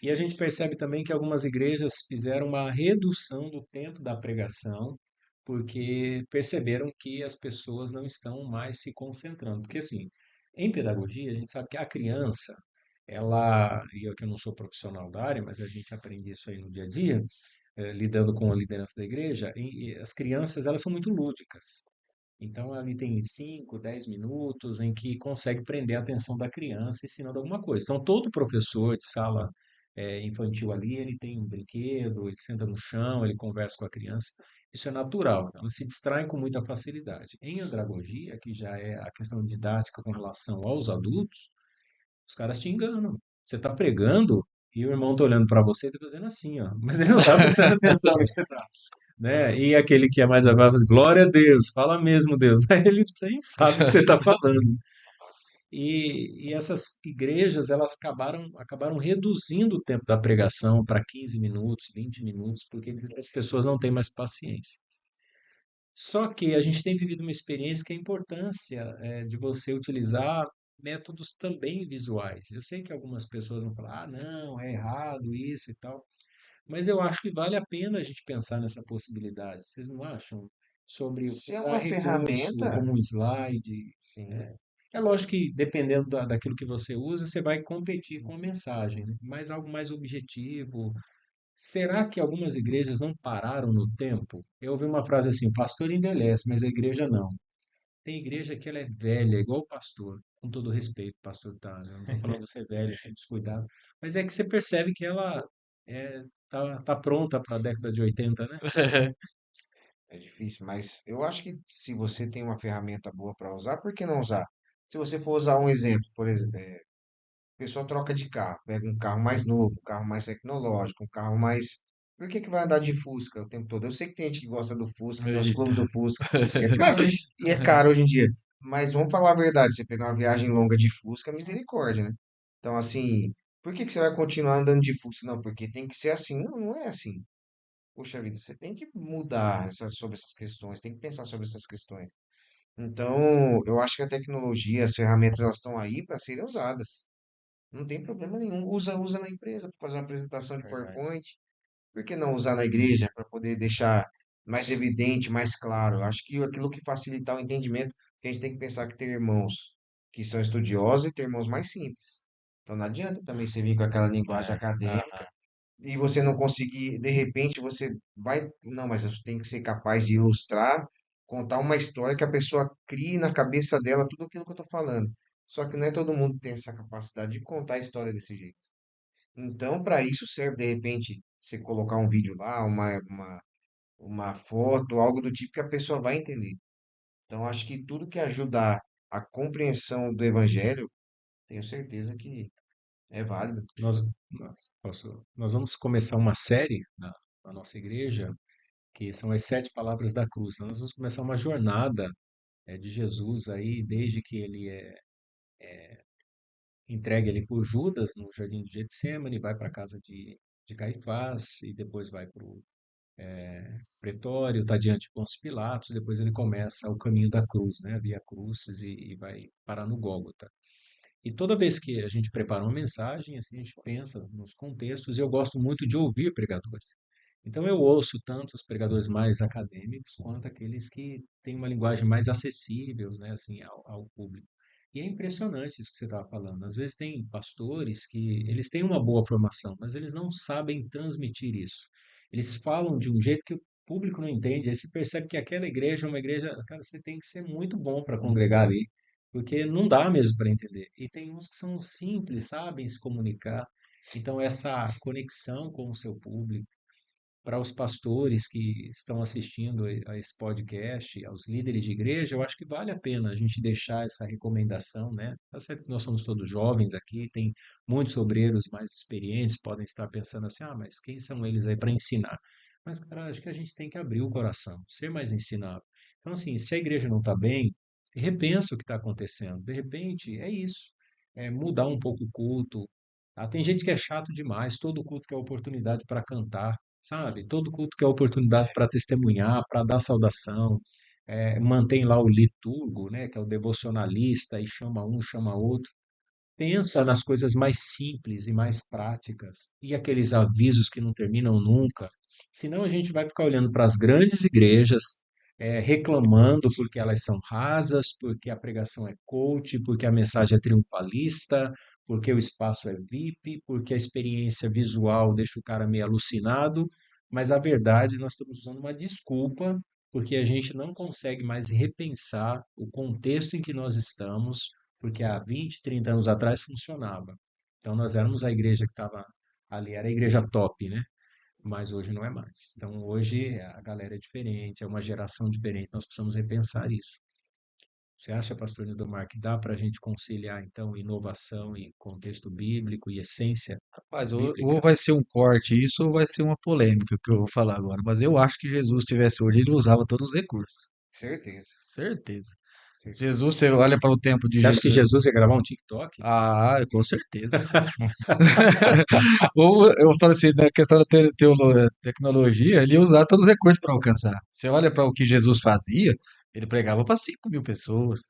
E a gente percebe também que algumas igrejas fizeram uma redução do tempo da pregação, porque perceberam que as pessoas não estão mais se concentrando. Porque, assim, em pedagogia, a gente sabe que a criança, e eu que não sou profissional da área, mas a gente aprende isso aí no dia a dia, lidando com a liderança da igreja, e as crianças, elas são muito lúdicas. Então, ali tem 5, 10 minutos em que consegue prender a atenção da criança ensinando alguma coisa. Então, todo professor de sala infantil ali, ele tem um brinquedo, ele senta no chão, ele conversa com a criança. Isso é natural, elas se distraem com muita facilidade. Em andragogia, que já é a questão didática com relação aos adultos, os caras te enganam. Você está pregando e o irmão está olhando para você e está fazendo assim, ó. Mas ele não está prestando atenção no que você está, né? E aquele que é mais avaro, fala, glória a Deus, fala mesmo Deus. Mas ele nem sabe o que você está falando. E essas igrejas, elas acabaram reduzindo o tempo da pregação para 15 minutos, 20 minutos, porque as pessoas não têm mais paciência. Só que a gente tem vivido uma experiência que é a importância de você utilizar métodos também visuais. Eu sei que algumas pessoas vão falar, ah, não, é errado isso e tal, mas eu acho que vale a pena a gente pensar nessa possibilidade. Vocês não acham? Sobre Se é usar uma recurso ferramenta, como um slide. sim. É, é lógico que dependendo daquilo que você usa, você vai competir com a mensagem, né? Mas algo mais objetivo. Será que algumas igrejas não pararam no tempo? Eu ouvi uma frase assim: pastor envelhece, mas a igreja não. Tem igreja que ela é velha, igual o pastor, com todo respeito, pastor tá, né? Eu não estou falando você é velho, você é descuidado, mas é que você percebe que ela tá pronta para a década de 80, né? É difícil, mas eu acho que se você tem uma ferramenta boa para usar, por que não usar? Se você for usar um exemplo, por exemplo, o pessoal troca de carro, pega um carro mais novo, um carro mais tecnológico, um carro mais. Por que que vai andar de Fusca o tempo todo? Eu sei que tem gente que gosta do Fusca, tem os Eita. clubes do Fusca, Fusca é mas caro, hein? e é caro hoje em dia. Mas vamos falar a verdade, você pegar uma viagem longa de Fusca, misericórdia, né? Então, assim, por que que você vai continuar andando de Fusca? Não, porque tem que ser assim. Não, não é assim. Poxa vida, você tem que mudar sobre essas questões, tem que pensar sobre essas questões. Então, eu acho que a tecnologia, as ferramentas, elas estão aí para serem usadas. Não tem problema nenhum. Usa na empresa para fazer uma apresentação de Verdade. PowerPoint. Por que não usar na igreja para poder deixar mais evidente, mais claro? Eu acho que aquilo que facilitar o entendimento, que a gente tem que pensar que tem irmãos que são estudiosos e tem irmãos mais simples. Então não adianta também você vir com aquela linguagem É, acadêmica aham. e você não conseguir, de repente você vai, não, mas eu tenho que ser capaz de ilustrar, contar uma história que a pessoa crie na cabeça dela tudo aquilo que eu estou falando. Só que não é todo mundo que tem essa capacidade de contar a história desse jeito. Então, para isso serve, de repente, você colocar um vídeo lá, uma foto, algo do tipo que a pessoa vai entender. Então, acho que tudo que ajudar a compreensão do evangelho, tenho certeza que é válido. Nós vamos começar uma série na nossa igreja, que são as 7 palavras da cruz. Nós vamos começar uma jornada de Jesus aí, desde que ele é entregue ali por Judas no jardim de Getsemane, vai para a casa de Caifás e depois vai para o pretório, está diante de Pôncio Pilatos, depois ele começa o caminho da cruz, né, via crucis e vai parar no Gólgota. E toda vez que a gente prepara uma mensagem, assim, a gente pensa nos contextos, e eu gosto muito de ouvir pregadores. Então eu ouço tanto os pregadores mais acadêmicos quanto aqueles que têm uma linguagem mais acessível, né, assim, ao público. E é impressionante isso que você estava falando. Às vezes tem pastores que eles têm uma boa formação, mas eles não sabem transmitir isso. Eles falam de um jeito que o público não entende. Aí você percebe que aquela igreja é uma igreja, cara, você tem que ser muito bom para congregar ali, porque não dá mesmo para entender. E tem uns que são simples, sabem se comunicar. Então, essa conexão com o seu público, para os pastores que estão assistindo a esse podcast, aos líderes de igreja, eu acho que vale a pena a gente deixar essa recomendação, né? Tá certo que nós somos todos jovens aqui, tem muitos obreiros mais experientes, podem estar pensando assim, ah, mas quem são eles aí para ensinar? Mas, cara, acho que a gente tem que abrir o coração, ser mais ensinável. Então, assim, se a igreja não está bem, repensa o que está acontecendo. De repente, é isso. É mudar um pouco o culto. Ah, tem gente que é chato demais, todo culto que é oportunidade para cantar, sabe? Todo culto que é oportunidade para testemunhar, para dar saudação, mantém lá o liturgo, né, que é o devocionalista, e chama um, chama outro. Pensa nas coisas mais simples e mais práticas, e aqueles avisos que não terminam nunca. Senão a gente vai ficar olhando para as grandes igrejas, reclamando porque elas são rasas, porque a pregação é coach, porque a mensagem é triunfalista, porque o espaço é VIP, porque a experiência visual deixa o cara meio alucinado, mas a verdade nós estamos usando uma desculpa porque a gente não consegue mais repensar o contexto em que nós estamos, porque há 20, 30 anos atrás funcionava. Então nós éramos a igreja que estava ali era a igreja top, né? Mas hoje não é mais. Então hoje a galera é diferente, é uma geração diferente, nós precisamos repensar isso. Você acha, pastor Lindomar, que dá para a gente conciliar, então, inovação e contexto bíblico e essência Rapaz, ou bíblica? vai ser um corte isso, ou vai ser uma polêmica que eu vou falar agora. Mas eu acho que Jesus tivesse hoje, ele usava todos os recursos. Certeza. Certeza. Certeza. Jesus, você olha para o tempo de Você acha que Jesus. Jesus ia gravar um TikTok? Ah, com certeza. Ou eu falo assim, na questão da tecnologia, ele ia usar todos os recursos para alcançar. Você olha para o que Jesus fazia, ele pregava para 5.000 pessoas.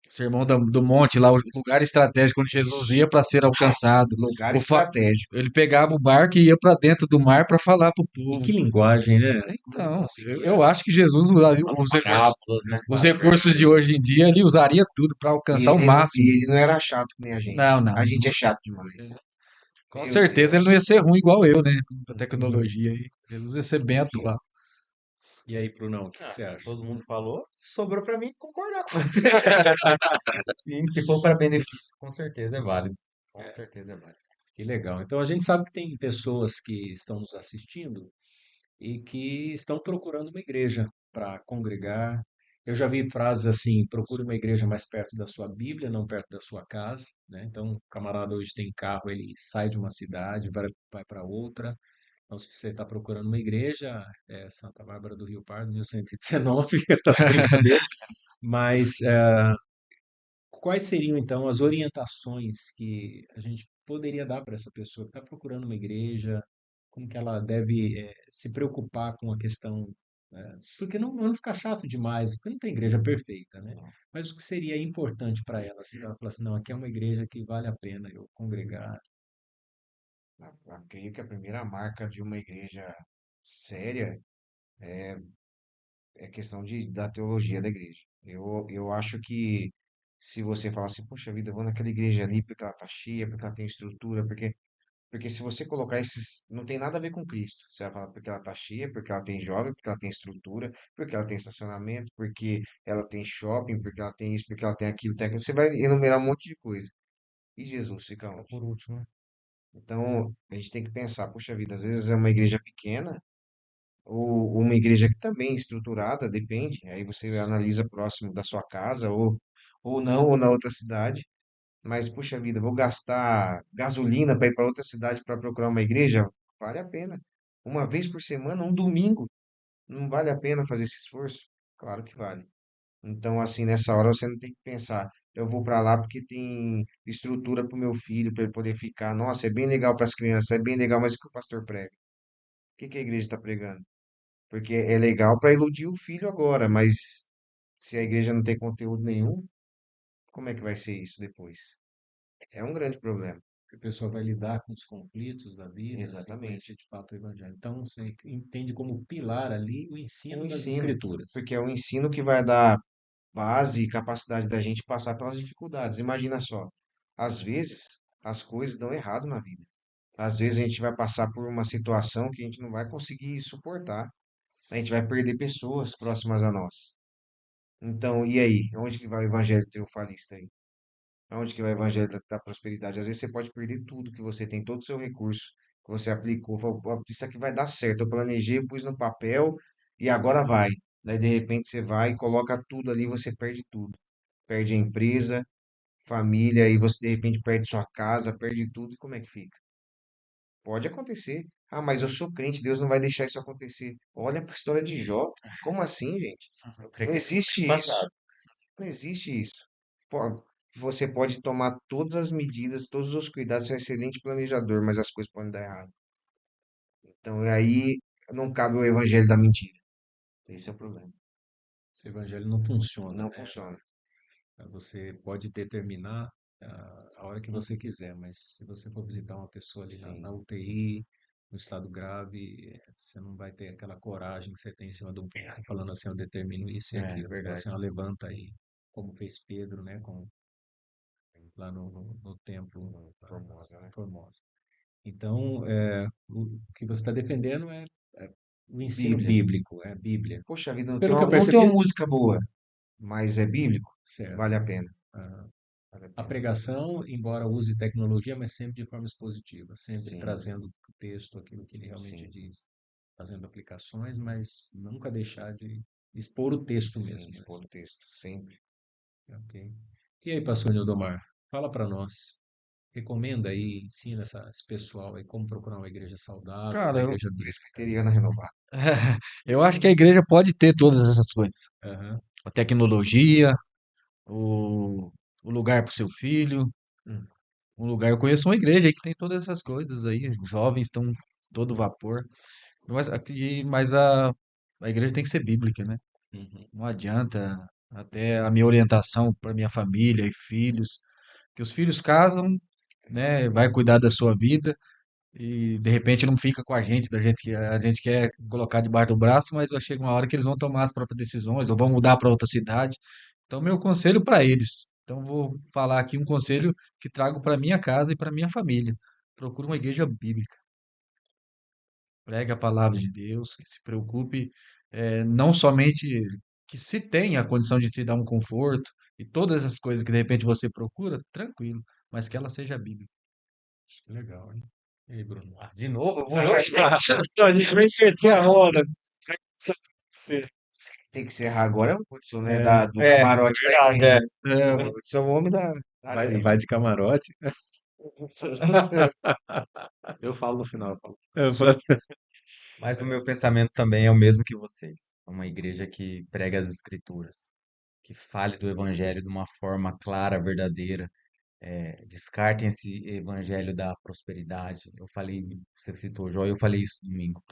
Sermão do Monte, lá, o lugar estratégico onde Jesus Ixi, ia para ser alcançado. lugar O fa- estratégico. Ele pegava o barco e ia para dentro do mar para falar para o E povo. que linguagem, né? Como ele Então, eu, conseguia? eu acho que Jesus usaria Umas os recursos, parábolas, né? os recursos de hoje em dia, ele usaria tudo para alcançar o máximo. E ele não era chato que nem a Não, gente. não. A gente é chato demais. Com Meu certeza ele não ia Deus. ser ruim igual eu, né? Com a Uhum. tecnologia aí. Jesus ia ser bem atual. E aí, Brunão, o que que Ah, você se acha? todo mundo falou, sobrou pra mim concordar com você. Sim, se for para benefício, com certeza é válido. Com É, certeza é válido. que legal. Então a gente sabe que tem pessoas que estão nos assistindo e que estão procurando uma igreja para congregar. Eu já vi frases assim: procure uma igreja mais perto da sua Bíblia, não perto da sua casa, né? Então, o camarada hoje tem carro, ele sai de uma cidade, vai para outra. Então, se você está procurando uma igreja, é Santa Bárbara do Rio Pardo, 1119, tá brincadeira. Mas quais seriam então as orientações que a gente poderia dar para essa pessoa que está procurando uma igreja? Como que ela deve se preocupar com a questão, porque não ficar chato demais, porque não tem igreja perfeita, né? Mas o que seria importante para ela, se ela falasse, não, aqui é uma igreja que vale a pena eu congregar. Eu creio que a primeira marca de uma igreja séria é questão da teologia da igreja. Eu acho que se você falar assim, poxa vida, eu vou naquela igreja ali porque ela tá cheia, porque ela tem estrutura, porque se você colocar esses, não tem nada a ver com Cristo. Você vai falar porque ela tá cheia, porque ela tem jovem, porque ela tem estrutura, porque ela tem estacionamento, porque ela tem shopping, porque ela tem isso, porque ela tem aquilo, tem aquilo. Você vai enumerar um monte de coisa. E Jesus fica Só onde? por último, né? Então, a gente tem que pensar, poxa vida, às vezes é uma igreja pequena, ou uma igreja que também é estruturada, depende. Aí você analisa próximo da sua casa, ou não, ou na outra cidade. Mas, puxa vida, vou gastar gasolina para ir para outra cidade para procurar uma igreja? Vale a pena. Uma vez por semana, um domingo, não vale a pena fazer esse esforço? Claro que vale. Então, assim, nessa hora você não tem que pensar, eu vou para lá porque tem estrutura para o meu filho, para ele poder ficar. Nossa, é bem legal para as crianças, é bem legal, mas o que o pastor prega? O que que a igreja está pregando? Porque é legal para iludir o filho agora, mas se a igreja não tem conteúdo nenhum, como é que vai ser isso depois? É um grande problema. Que a pessoa vai lidar com os conflitos da vida sem Exatamente. conhecer de fato o evangelho. Então, você entende como pilar ali o O ensino das ensino, escrituras. porque é o ensino que vai dar base e capacidade da gente passar pelas dificuldades. Imagina só, às vezes as coisas dão errado na vida. Às vezes a gente vai passar por uma situação que a gente não vai conseguir suportar. A gente vai perder pessoas próximas a nós. Então, e aí? Onde que vai o evangelho triunfalista aí? Aonde que vai o evangelho da prosperidade? Às vezes você pode perder tudo que você tem, todo o seu recurso que você aplicou. Falou, "Pô, isso aqui vai dar certo. Eu planejei, eu pus no papel e agora vai." Daí, de repente, você vai e coloca tudo ali, você perde tudo. Perde a empresa, família, e você, de repente, perde sua casa, perde tudo. E como é que fica? Pode acontecer. Ah, mas eu sou crente, Deus não vai deixar isso acontecer. Olha para a história de Jó. Como assim, gente? Eu Não creio que foi existe isso. passado. Não existe isso. Você pode tomar todas as medidas, todos os cuidados, ser um excelente planejador, mas as coisas podem dar errado. Então, aí não cabe o evangelho da mentira. Esse é o problema. Esse evangelho não funciona, Não né? funciona. Você pode determinar a hora que você quiser, mas se você for visitar uma pessoa ali na Sim, UTI, no estado grave, você não vai ter aquela coragem que você tem em cima do púlpito, falando assim, eu determino isso e É, aquilo. Fala verdade. assim, ó, levanta aí, como fez Pedro, né, lá no templo lá Formosa, em né? Formosa. Então, o que você está defendendo é o ensino Bíblia. bíblico, é a Bíblia. Poxa vida, Pelo que eu não tem uma percebi, música boa, mas é bíblico, certo. vale a pena. Ah. A pregação, embora use tecnologia, mas sempre de forma expositiva, sempre Sim, trazendo o texto, aquilo que ele realmente sim, diz, fazendo aplicações, mas nunca deixar de expor o texto sim, mesmo, né? expor o texto, sempre. Ok. E aí, pastor Nildomar, fala para nós. Recomenda aí, ensina esse pessoal aí como procurar uma igreja saudável, Cara, uma eu, igreja bíblica. Presbiteriana renovada. eu acho que a igreja pode ter todas essas coisas. Aham. A tecnologia, o, o lugar para o seu filho, Hum, um lugar. Eu conheço uma igreja aí que tem todas essas coisas aí. Os jovens estão todo vapor. Mas a igreja tem que ser bíblica, né? Uhum. Não adianta. Até a minha orientação para minha família e filhos, que os filhos casam, né? Vai cuidar da sua vida e de repente não fica com a gente, a gente quer colocar debaixo do braço, mas vai chegar uma hora que eles vão tomar as próprias decisões ou vão mudar para outra cidade. Então, meu conselho para eles. Então, vou falar aqui um conselho que trago para minha casa e para minha família. Procure uma igreja bíblica. Pregue a palavra de Deus, que se preocupe, não somente que se tenha a condição de te dar um conforto e todas as coisas que de repente você procura, tranquilo, mas que ela seja bíblica. Acho que legal, hein? E aí, Bruno? Ah, de novo, eu vou. A gente vai inverter a roda. Tem que encerrar agora, é o Hudson, né? É, Do É, camarote da verdade, igreja. é, O Hudson é o homem da área vai, livre. vai de camarote. Eu falo no final. Eu falo. Eu falo- Mas o meu pensamento também é o mesmo que vocês. É uma igreja que prega as escrituras, que fale do evangelho de uma forma clara, verdadeira. Descartem esse evangelho da prosperidade. Eu falei, você citou Jó, eu falei isso domingo.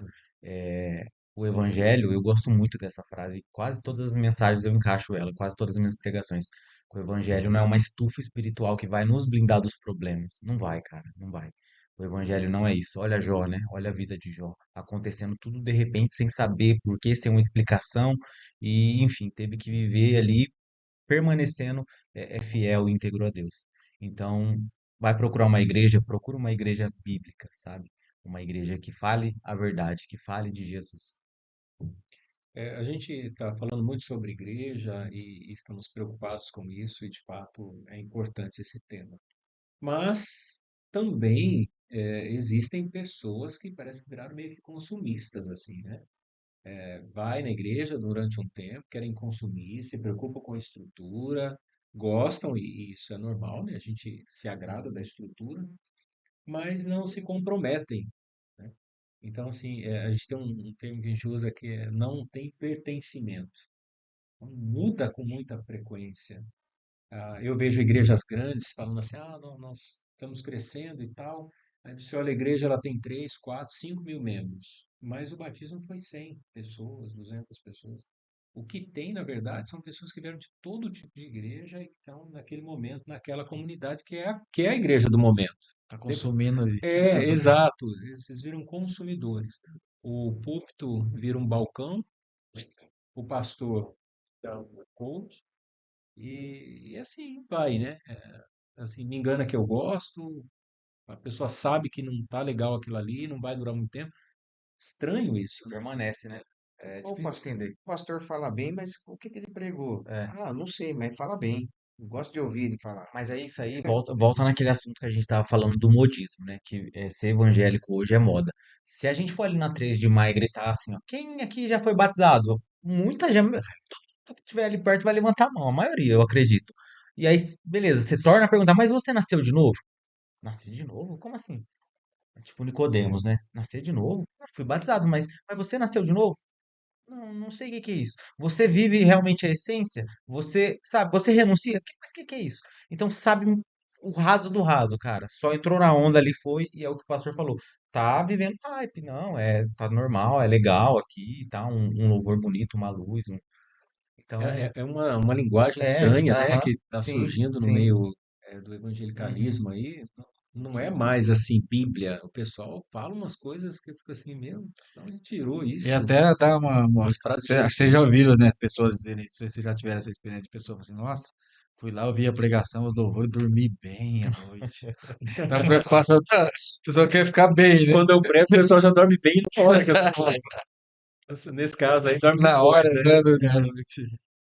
É, o evangelho, eu gosto muito dessa frase. Quase todas as mensagens eu encaixo ela, quase todas as minhas pregações. O evangelho não é uma estufa espiritual que vai nos blindar dos problemas. Não vai, cara, não vai. O evangelho não é isso. Olha Jó, né? Olha a vida de Jó. Acontecendo tudo de repente, sem saber por quê, sem uma explicação. E, enfim, teve que viver ali permanecendo fiel e íntegro a Deus. Então, vai procurar uma igreja, procura uma igreja bíblica, sabe? Uma igreja que fale a verdade, que fale de Jesus. a gente está falando muito sobre igreja e estamos preocupados com isso, e de fato é importante esse tema. Mas também existem pessoas que parecem que viraram meio que consumistas, assim, né? Vai na igreja durante um tempo, querem consumir, se preocupam com a estrutura, gostam, e isso é normal, né? A gente se agrada da estrutura, mas não se comprometem, né? Então, assim, a gente tem um termo que a gente usa que é não tem pertencimento. Então, muda com muita frequência. Eu vejo igrejas grandes falando assim, não, nós estamos crescendo e tal. Aí você olha a igreja, ela tem 3, 4, 5 mil membros. Mas o batismo foi 100 pessoas, 200 pessoas. O que tem, na verdade, são pessoas que vieram de todo tipo de igreja e estão naquele momento, naquela comunidade que é a igreja do momento. Tá De- consumindo ali. exato. Eles viram consumidores. O púlpito vira um balcão, o pastor é um coach, e assim vai, né? Assim, me engana que eu gosto, a pessoa sabe que não tá legal aquilo ali, não vai durar muito tempo. Estranho isso, né? Permanece, né? É O difícil entender. pastor fala bem, mas o que que ele pregou? É. Ah, não sei, mas fala bem. Eu gosto de ouvir ele falar. Mas é isso aí, volta naquele assunto que a gente estava falando do modismo, né? Que ser evangélico hoje é moda. Se a gente for ali na 3 de maio e gritar assim, ó, quem aqui já foi batizado? Muita gente, todo que estiver ali perto vai levantar a mão, a maioria, eu acredito. E aí, beleza, você torna a perguntar, mas você nasceu de novo? Nasci de novo? Como assim? É tipo Nicodemos, né? Nascer de novo? Eu fui batizado, mas você nasceu de novo? Não, não sei o que que é isso. Você vive realmente a essência? Você, sabe, você renuncia? Mas o que que é isso? Então, sabe o raso do raso, cara. Só entrou na onda ali, foi, e é o que o pastor falou. Tá vivendo hype, não, tá normal, é legal aqui, tá um louvor bonito, uma luz. Então, É uma linguagem estranha, né? aham, Que está sim, surgindo no sim. meio do Uhum. evangelicalismo aí. Não é mais assim, Bíblia. O pessoal fala umas coisas que eu fico assim, meu, de onde tirou E isso? até dá Umas frases de Acho que vocês efeito. já ouviram, né, as pessoas dizerem isso, vocês já tiveram essa experiência de pessoa assim, nossa, fui lá, ouvi a pregação, os louvores, dormi bem à noite. Então, a preocupação a pessoa quer ficar bem, né? Quando eu prego, o pessoal já dorme bem na hora que eu tô falando. Nesse caso aí, dorme Na depois, hora, né? né?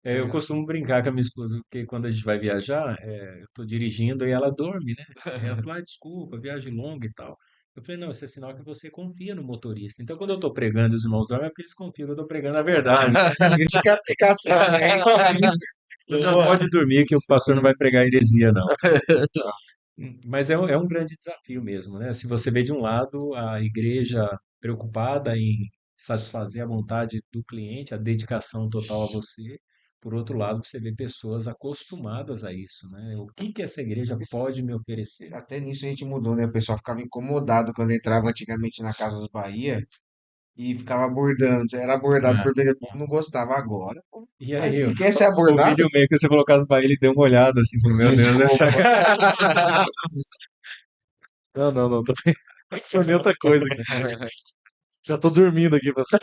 Eu costumo brincar com a minha esposa, porque quando a gente vai viajar, eu tô dirigindo e ela dorme, né? Aí ela fala, desculpa, viagem longa e tal. Eu falei, não, isso é sinal que você confia no motorista. Então, quando eu tô pregando e os irmãos dormem, é porque eles confiam que eu tô pregando a verdade. Isso que é aplicação, né? Você já pode dormir que o pastor não vai pregar heresia, não. Mas é um grande desafio mesmo, né? Se você vê de um lado a igreja preocupada em satisfazer a vontade do cliente, a dedicação total a você, por outro lado, você vê pessoas acostumadas a isso, né? O que que essa igreja pode me oferecer? Até nisso a gente mudou, né? O pessoal ficava incomodado quando entrava antigamente na Casas Bahia e ficava abordando. Era abordado Ah, por vender, o povo não gostava agora. Pô, e mas aí, que quer ser o abordado? vídeo meio que você falou Casas Bahia, ele deu uma olhada assim, falou, meu Deus, essa... Desculpa. Não, não, não. Tô pensando em outra coisa aqui. Já tô dormindo aqui. Você.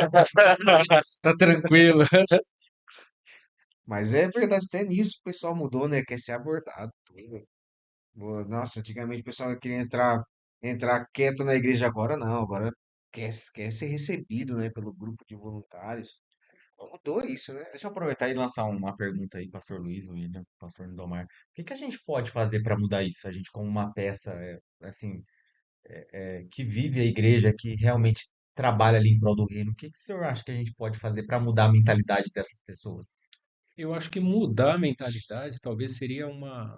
Tá tranquilo. Mas é verdade, até nisso o pessoal mudou, né? Quer ser abordado. Tudo. Nossa, antigamente o pessoal queria entrar quieto na igreja, agora não. Agora quer ser recebido, né? Pelo grupo de voluntários. Mudou isso, né? Deixa eu aproveitar e lançar uma pergunta aí, Pastor Luiz, William, Pastor Lindomar. O que que a gente pode fazer para mudar isso? A gente, como uma peça, assim, que vive a igreja, que realmente trabalha ali em prol do reino, o que que o senhor acha que a gente pode fazer para mudar a mentalidade dessas pessoas? Eu acho que mudar a mentalidade talvez seria uma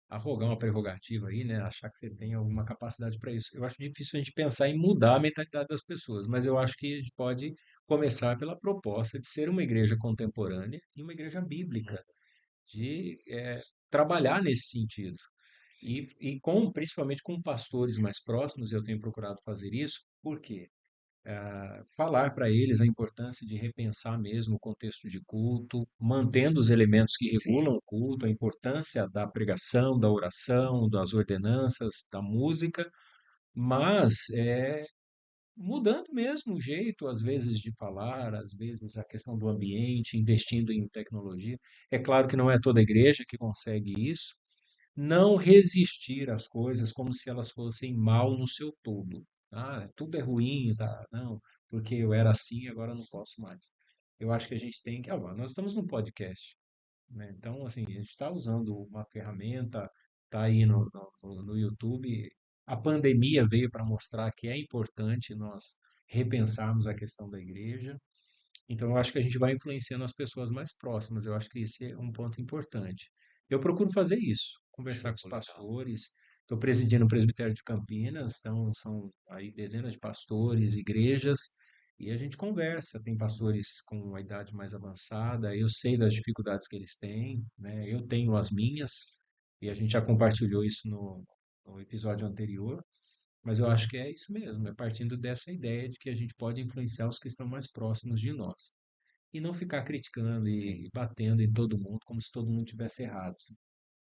arrogar uma prerrogativa aí, né? Achar que você tem alguma capacidade para isso. Eu acho difícil a gente pensar em mudar a mentalidade das pessoas, mas eu acho que a gente pode começar pela proposta de ser uma igreja contemporânea e uma igreja bíblica, de trabalhar nesse sentido. E principalmente com pastores mais próximos, eu tenho procurado fazer isso, por quê? Falar para eles a importância de repensar mesmo o contexto de culto, mantendo os elementos que Sim. regulam o culto, a importância da pregação, da oração, das ordenanças, da música, mas mudando mesmo o jeito, às vezes, de falar, às vezes a questão do ambiente, investindo em tecnologia. É claro que não é toda igreja que consegue isso, não resistir às coisas como se elas fossem mal no seu todo. Ah, tudo é ruim, tá? Não, porque eu era assim, agora eu não posso mais. Eu acho que a gente tem que. Nós estamos num podcast, né? Então, assim, a gente está usando uma ferramenta, está aí no YouTube. A pandemia veio para mostrar que é importante nós repensarmos a questão da igreja. Então, eu acho que a gente vai influenciando as pessoas mais próximas. Eu acho que esse é um ponto importante. Eu procuro fazer isso, conversar com os Show, legal. pastores. Estou presidindo o presbitério de Campinas, então são aí dezenas de pastores, igrejas, e a gente conversa. Tem pastores com uma idade mais avançada, eu sei das dificuldades que eles têm, né? Eu tenho as minhas, e a gente já compartilhou isso no episódio anterior. Mas eu acho que é isso mesmo, é partindo dessa ideia de que a gente pode influenciar os que estão mais próximos de nós. E não ficar criticando Sim. e batendo em todo mundo como se todo mundo tivesse errado.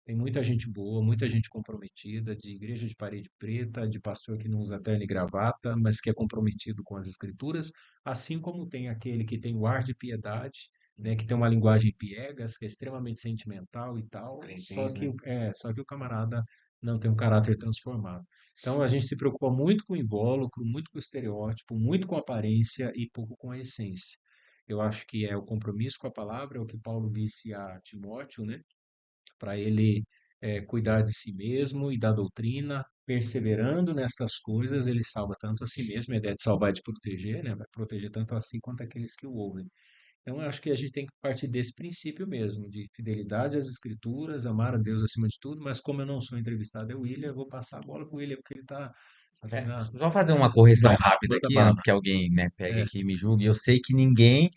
Tem muita gente boa, muita gente comprometida, de igreja de parede preta, de pastor que não usa terno e gravata, mas que é comprometido com as escrituras, assim como tem aquele que tem o ar de piedade, né, que tem uma linguagem piegas, que é extremamente sentimental e tal, Crentez, né? só que o camarada não tem um caráter transformado. Então a gente se preocupa muito com o invólucro, muito com o estereótipo, muito com a aparência e pouco com a essência. Eu acho que é o compromisso com a palavra, é o que Paulo disse a Timóteo, né? Para ele cuidar de si mesmo e da doutrina, perseverando nestas coisas, ele salva tanto a si mesmo, a ideia de salvar e de proteger, né? Vai proteger tanto a si quanto aqueles que o ouvem. Então, eu acho que a gente tem que partir desse princípio mesmo, de fidelidade às escrituras, amar a Deus acima de tudo, mas como eu não sou entrevistado, é o William, eu vou passar a bola para o William, porque ele está fazendo a... Só fazer uma correção Vai, rápida manda aqui, bala. antes que alguém, né, pegue É, aqui e me julgue. Eu sei que ninguém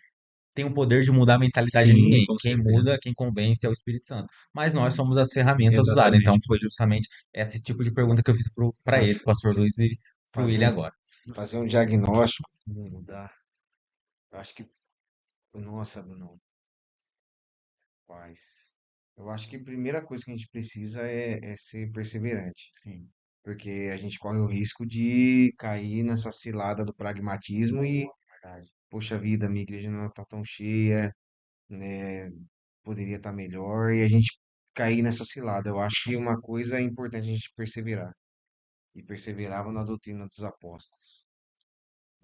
tem o poder de mudar a mentalidade de sim, ninguém. com Quem certeza. muda, quem convence é o Espírito Santo. Mas nós somos as ferramentas usadas. Então Exatamente. foi justamente esse tipo de pergunta que eu fiz para eles, Faz- Pastor Luiz e para o Fazer William um, agora. fazer um diagnóstico, como mudar. Eu acho que, nossa, Bruno, paz. Eu acho que a primeira coisa que a gente precisa é ser perseverante. Sim, Porque a gente corre o risco de cair nessa cilada do pragmatismo e, verdade. poxa vida, minha igreja não está tão cheia, né? Poderia estar melhor, e a gente cair nessa cilada. Eu acho que uma coisa é importante a gente perseverar. E perseverava na doutrina dos apóstolos.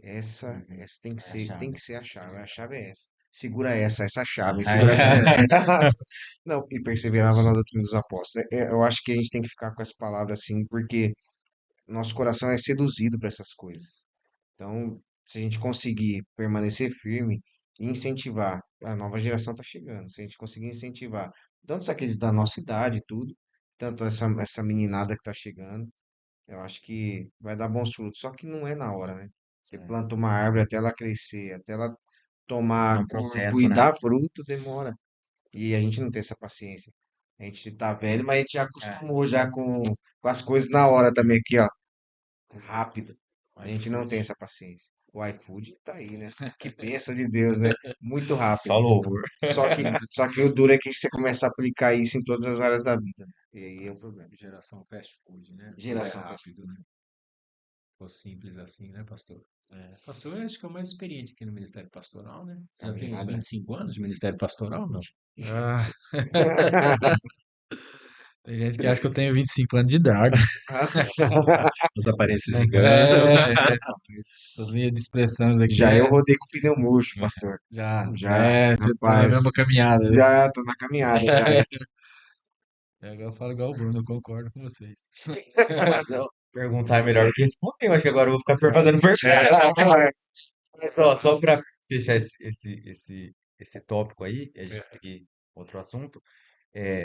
Essa Uhum. tem que É a ser, tem chave. que ser a chave. A chave é essa. segura essa chave, segura essa. Não, e perseverava na doutrina dos apóstolos. Eu acho que a gente tem que ficar com essa palavra assim, porque nosso coração é seduzido para essas coisas. Então, se a gente conseguir permanecer firme e incentivar, a nova geração está chegando. Se a gente conseguir incentivar, tanto aqueles da nossa idade e tudo, tanto essa meninada que está chegando, eu acho que vai dar bons frutos. Só que não é na hora, né? Você É, planta uma árvore até ela crescer, até ela é tomar um corpo processo, e né? dar fruto, demora. E a gente não tem essa paciência. A gente tá velho, mas a gente já É, acostumou já com as coisas na hora também aqui, ó. Rápido. O A gente não tem iFood. essa paciência. O iFood tá aí, né? Que bênção de Deus, né? Muito só rápido. louvor. Só que o duro é que você começa a aplicar isso em todas as áreas da vida. E aí é o problema. Geração fast food, né? Tudo é Geração fast rápido, né? Ficou simples assim, né, pastor? É. Pastor, eu acho que é o mais experiente aqui no Ministério Pastoral, né? Você já tem uns caminhada. 25 anos de Ministério Pastoral, não? Ah, tem gente que acha que eu tenho 25 anos de idade. As aparências enganam. É, essas linhas de expressões aqui Já eu rodei com o pneu murcho, pastor. já, Já, você tá na rapaz. mesma caminhada, né? Já tô na caminhada, já. Agora eu falo igual o Bruno, eu concordo com vocês. Mas eu perguntar é melhor do que responder. Eu acho que agora eu vou ficar fazendo pergunta. Mas, ó, só para fechar esse tópico aí, e a gente seguir outro assunto,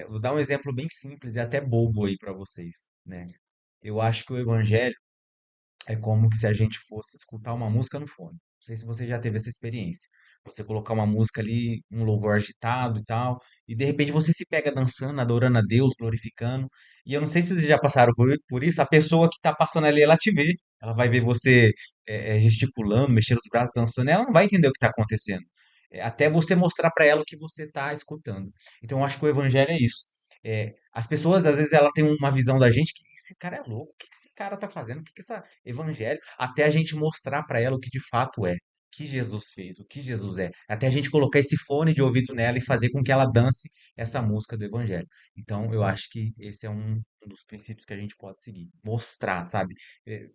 vou dar um exemplo bem simples e até bobo aí para vocês, né? Eu acho que o evangelho é como que se a gente fosse escutar uma música no fone. Não sei se você já teve essa experiência. Você colocar uma música ali, um louvor agitado e tal, e de repente você se pega dançando, adorando a Deus, glorificando. E eu não sei se vocês já passaram por isso, a pessoa que está passando ali, ela te vê. Ela vai ver você gesticulando, mexendo os braços, dançando, ela não vai entender o que está acontecendo. Até você mostrar para ela o que você está escutando. Então, eu acho que o evangelho é isso. As pessoas, às vezes, ela tem uma visão da gente que esse cara é louco, o que esse cara tá fazendo, o que essa evangelho, até a gente mostrar para ela o que de fato é, o que Jesus fez, o que Jesus é, até a gente colocar esse fone de ouvido nela e fazer com que ela dance essa música do evangelho. Então, eu acho que esse é um dos princípios que a gente pode seguir, mostrar, sabe? É,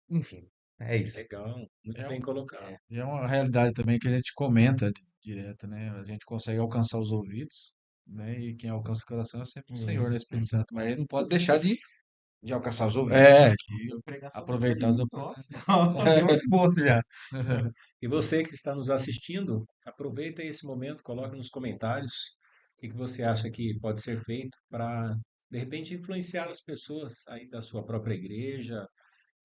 Enfim, é isso. Legal, muito É, bem colocado. e é uma realidade também que a gente comenta direto, né? A gente consegue alcançar os ouvidos, né? E quem alcança o coração é sempre o Senhor, né? Isso. Espírito Santo. Mas ele não pode deixar de, De alcançar os ouvidos. Eu pregar sobre isso aproveitar aí. as Ó, oportunidades. tem um esboço já. E você que está nos assistindo, aproveita esse momento, coloca nos comentários o que você acha que pode ser feito para, de repente, influenciar as pessoas aí da sua própria igreja,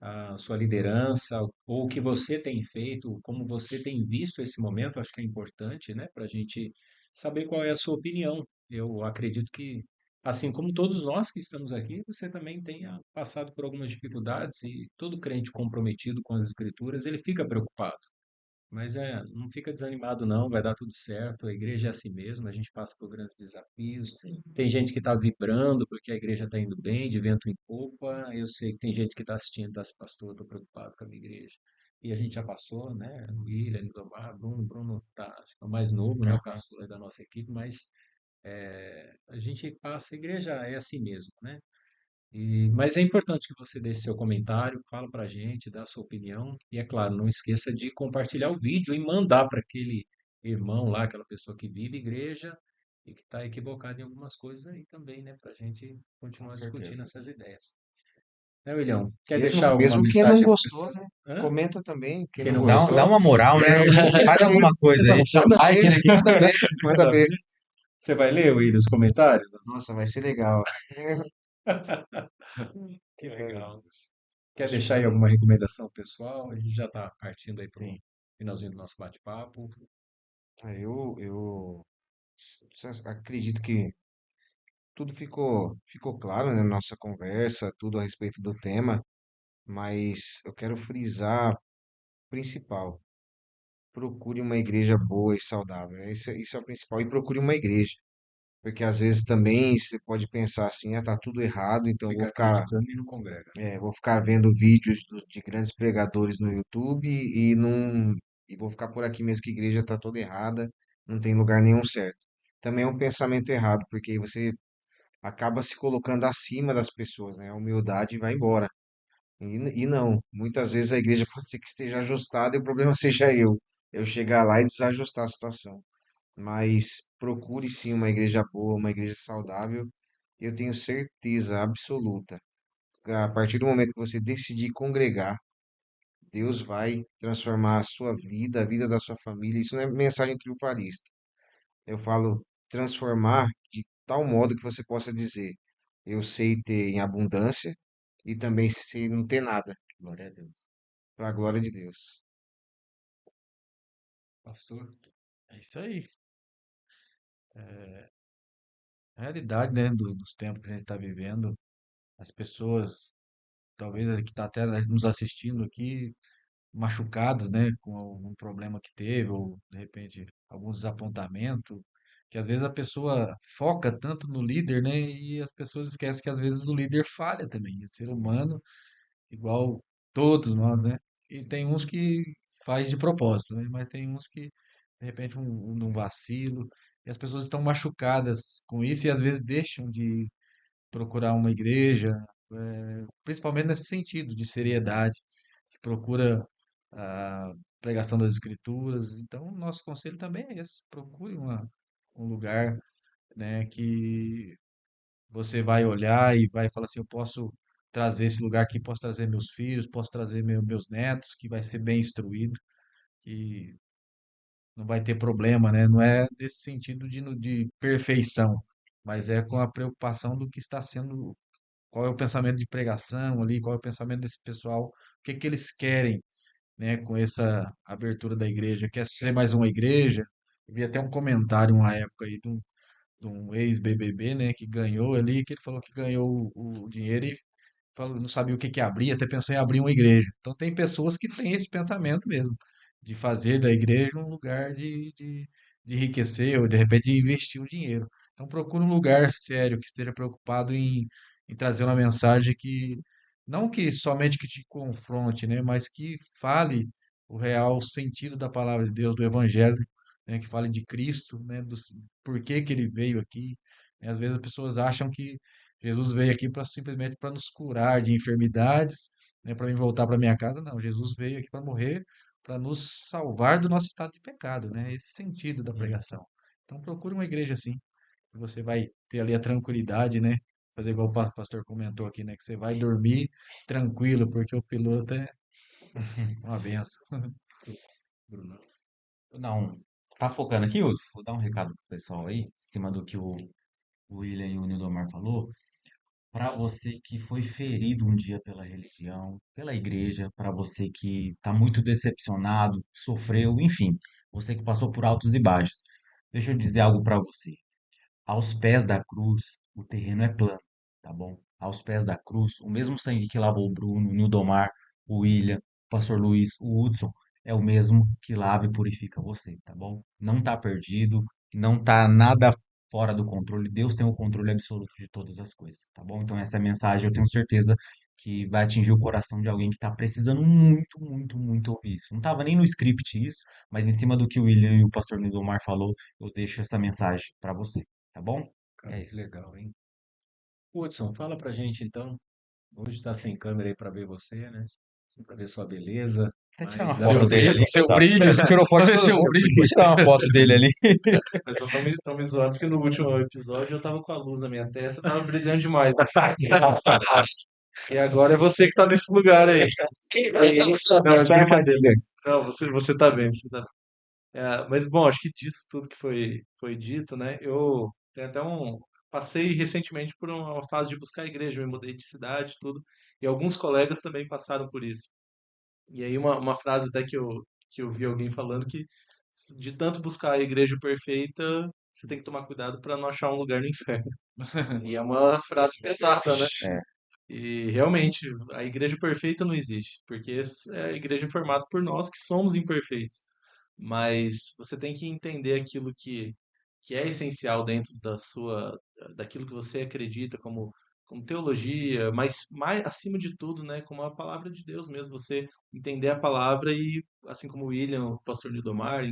a sua liderança, ou o que você tem feito, como você tem visto esse momento, acho que é importante, né, para a gente saber qual é a sua opinião. Eu acredito que, assim como todos nós que estamos aqui, você também tenha passado por algumas dificuldades e todo crente comprometido com as Escrituras, ele fica preocupado. Mas não fica desanimado não, vai dar tudo certo. A igreja é assim mesmo, a gente passa por grandes desafios. Tem gente que está vibrando porque a igreja está indo bem, de vento em popa. Eu sei que tem gente que está assistindo, está se pastor, estou preocupado com a minha igreja. E a gente já passou, né? O William, o Bruno tá, acho que é o mais novo, né? O caçula da nossa equipe, mas a gente passa, a igreja é assim mesmo, né? Mas é importante que você deixe seu comentário, fala para a gente, dá a sua opinião. E é claro, não esqueça de compartilhar o vídeo e mandar para aquele irmão lá, aquela pessoa que vive igreja e que está equivocado em algumas coisas aí também, né? Para a gente Com continuar discutindo certeza. essas ideias. Né, William? Quer Mesmo, deixar alguma mesmo quem não mensagem para o gostou, pessoal? né? Hã? Comenta também. Quem Quem não não Dá gostou? gostou, uma moral, né? Faz comenta aí. alguma coisa aí. Deixa um Manda like, ver, né? manda ver, manda Manda ver. ver. Você vai ler, William, os comentários? Nossa, vai ser legal. Que É, legal. Quer acho deixar aí que alguma recomendação pessoal? A gente já está partindo aí para o Sim. finalzinho do nosso bate-papo. eu acredito que tudo ficou claro, né, na nossa conversa, tudo a respeito do tema, mas eu quero frisar o principal. Procure uma igreja boa e saudável. Isso é o principal. E procure uma igreja. Porque às vezes também você pode pensar assim, tá tudo errado, então eu Fica vou ficar, acreditando e não congrega. vou ficar vendo vídeos de grandes pregadores no YouTube e vou ficar por aqui mesmo que a igreja tá toda errada, não tem lugar nenhum certo. Também é um pensamento errado, porque aí você acaba se colocando acima das pessoas, né? A humildade vai embora. E não, muitas vezes a igreja pode ser que esteja ajustada e o problema seja eu chegar lá e desajustar a situação. mas procure sim uma igreja boa, uma igreja saudável. Eu tenho certeza absoluta, que a partir do momento que você decidir congregar, Deus vai transformar a sua vida, a vida da sua família. Isso não é mensagem triunfalista. Eu falo transformar de tal modo que você possa dizer: eu sei ter em abundância e também sei não ter nada, Glória a Deus. para a glória de Deus. Pastor, é isso aí. A realidade, né, dos tempos que a gente está vivendo, as pessoas, talvez que está até nos assistindo aqui, machucados, né, com algum problema que teve, ou de repente alguns desapontamentos, que às vezes a pessoa foca tanto no líder, né, e as pessoas esquecem que às vezes o líder falha também, é ser humano, igual todos nós, né, e tem uns que faz de propósito, né, mas tem uns que, de repente, um vacilo, e as pessoas estão machucadas com isso e às vezes deixam de procurar uma igreja, principalmente nesse sentido de seriedade, que procura a pregação das escrituras. Então, o nosso conselho também é esse: procure um lugar, né, que você vai olhar e vai falar assim, eu posso trazer esse lugar aqui, posso trazer meus filhos, posso trazer meus netos, que vai ser bem instruído, que não vai ter problema, né? Não é nesse sentido de perfeição, mas é com a preocupação do que está sendo, qual é o pensamento de pregação ali, qual é o pensamento desse pessoal, o que que eles querem, né, com essa abertura da igreja. Quer ser mais uma igreja? Eu vi até um comentário uma época aí de um ex-BBB, né, que ganhou ali, que ele falou que ganhou o dinheiro e falou, não sabia o que que abria, até pensou em abrir uma igreja. Então tem pessoas que têm esse pensamento mesmo, de fazer da igreja um lugar de enriquecer ou de repente de investir o dinheiro. Então procura um lugar sério que esteja preocupado em trazer uma mensagem que não que somente que te confronte, né, mas que fale o real sentido da palavra de Deus, do evangelho, né, que fale de Cristo, né, do porquê que ele veio aqui. Né. Às vezes as pessoas acham que Jesus veio aqui para simplesmente para nos curar de enfermidades, né, para mim voltar para minha casa. Não, Jesus veio aqui para morrer, para nos salvar do nosso estado de pecado, né? Esse sentido da pregação. Então procure uma igreja assim, que você vai ter ali a tranquilidade, né? Fazer igual o pastor comentou aqui, né? Que você vai dormir tranquilo, porque o piloto é uma benção. Bruno. Não, tá focando aqui, Hudson? Vou dar um recado pro pessoal aí, em cima do que o William e o Nildomar falou. Para você que foi ferido um dia pela religião, pela igreja, para você que está muito decepcionado, sofreu, enfim, você que passou por altos e baixos. Deixa eu dizer algo para você. Aos pés da cruz, o terreno é plano, tá bom? Aos pés da cruz, o mesmo sangue que lavou o Bruno, o Nildomar, o William, o Pastor Luiz, o Hudson, é o mesmo que lava e purifica você, tá bom? Não tá perdido, não tá nada fora do controle. Deus tem o controle absoluto de todas as coisas, tá bom? Então essa mensagem eu tenho certeza que vai atingir o coração de alguém que está precisando muito, muito, muito ouvir isso. Não estava nem no script isso, mas em cima do que o William e o Pastor Nildomar falou, eu deixo essa mensagem para você. Tá bom? Cara, É que isso. legal, hein? Hudson, fala pra gente então. Hoje está sem câmera aí para ver você, né? Para ver sua beleza, Até tirar uma mas foto Seu dele brilho, ali. seu Tá. brilho. Ele tirou foto Vamos ver do. seu Vou brilho. tirar uma foto dele ali. Mas só tão me zoando porque no último episódio eu tava com a luz na minha testa, tava brilhando demais. E agora é você que tá nesse lugar aí. Não, mas Essa é brincadeira. armadilha. Não, você tá bem, você tá bem. Mas bom, acho que disso tudo que foi dito, né? Eu tenho até passei recentemente por uma fase de buscar a igreja, eu me mudei de cidade, e tudo, e alguns colegas também passaram por isso. E aí uma frase até que eu vi alguém falando que de tanto buscar a igreja perfeita, você tem que tomar cuidado para não achar um lugar no inferno. E é uma frase pesada, né? É, E realmente, a igreja perfeita não existe, porque é a igreja formada por nós que somos imperfeitos. Mas você tem que entender aquilo que é essencial dentro daquilo que você acredita como teologia, mas mais acima de tudo, né, como a palavra de Deus mesmo, você entender a palavra e, assim como o William, o pastor Lidomar,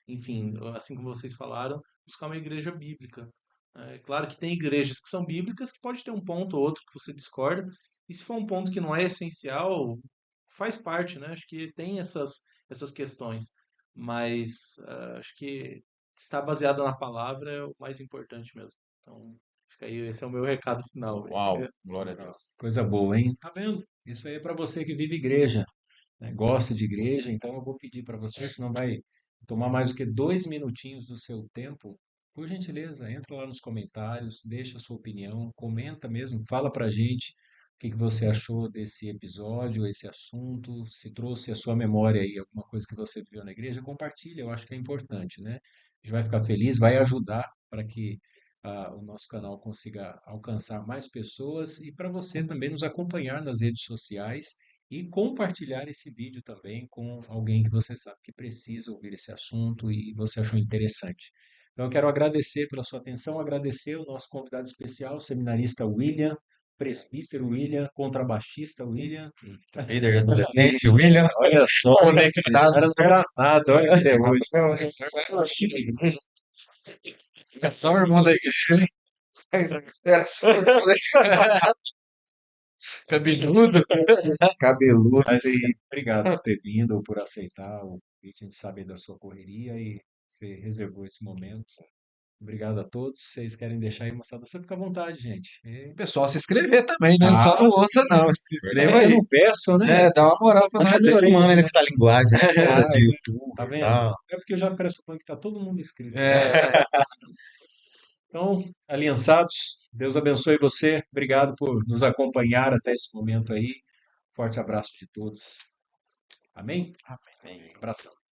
enfim, assim como vocês falaram, buscar uma igreja bíblica. É claro que tem igrejas que são bíblicas que pode ter um ponto ou outro que você discorda, e se for um ponto que não é essencial, faz parte, né? Acho que tem essas questões, mas acho que estar baseado na palavra é o mais importante mesmo. Então, fica aí, esse é o meu recado final. Uau, glória a Deus. Coisa boa, hein? Tá vendo? Isso aí é para você que vive igreja, né? Gosta de igreja, então eu vou pedir para você, senão vai tomar mais do que 2 minutinhos do seu tempo. Por gentileza, entra lá nos comentários, deixa a sua opinião, comenta mesmo, fala pra gente o que que você achou desse episódio, esse assunto, se trouxe à sua memória aí alguma coisa que você viu na igreja, compartilha, eu acho que é importante, né? A gente vai ficar feliz, vai ajudar para que o nosso canal consiga alcançar mais pessoas e para você também nos acompanhar nas redes sociais e compartilhar esse vídeo também com alguém que você sabe que precisa ouvir esse assunto e você achou interessante. Então, eu quero agradecer pela sua atenção, agradecer o nosso convidado especial, o seminarista William, presbítero William, contrabaixista William. Líder de adolescente, William. Olha só, Conectado. era danado, olha até hoje. É só o irmão da igreja, Era só cabeludo. cabeludo Mas, e obrigado por ter vindo, por aceitar o convite, a gente sabe da sua correria e você reservou esse momento. Obrigado a todos. Vocês querem deixar aí uma saudação? Fica à vontade, gente. O pessoal se inscrever também, né? Só não ouça, não. Se inscreva Eu aí. não peço, né? Dá uma moral pra Nós nós estamos aí. acostumando ainda com essa linguagem, né? Ah, De YouTube Tá e vendo? tal. É porque eu já pressuponho que tá todo mundo inscrito. É, Então, aliançados, Deus abençoe você. Obrigado por nos acompanhar até esse momento aí. Forte abraço de todos. Amém? Amém. Abração.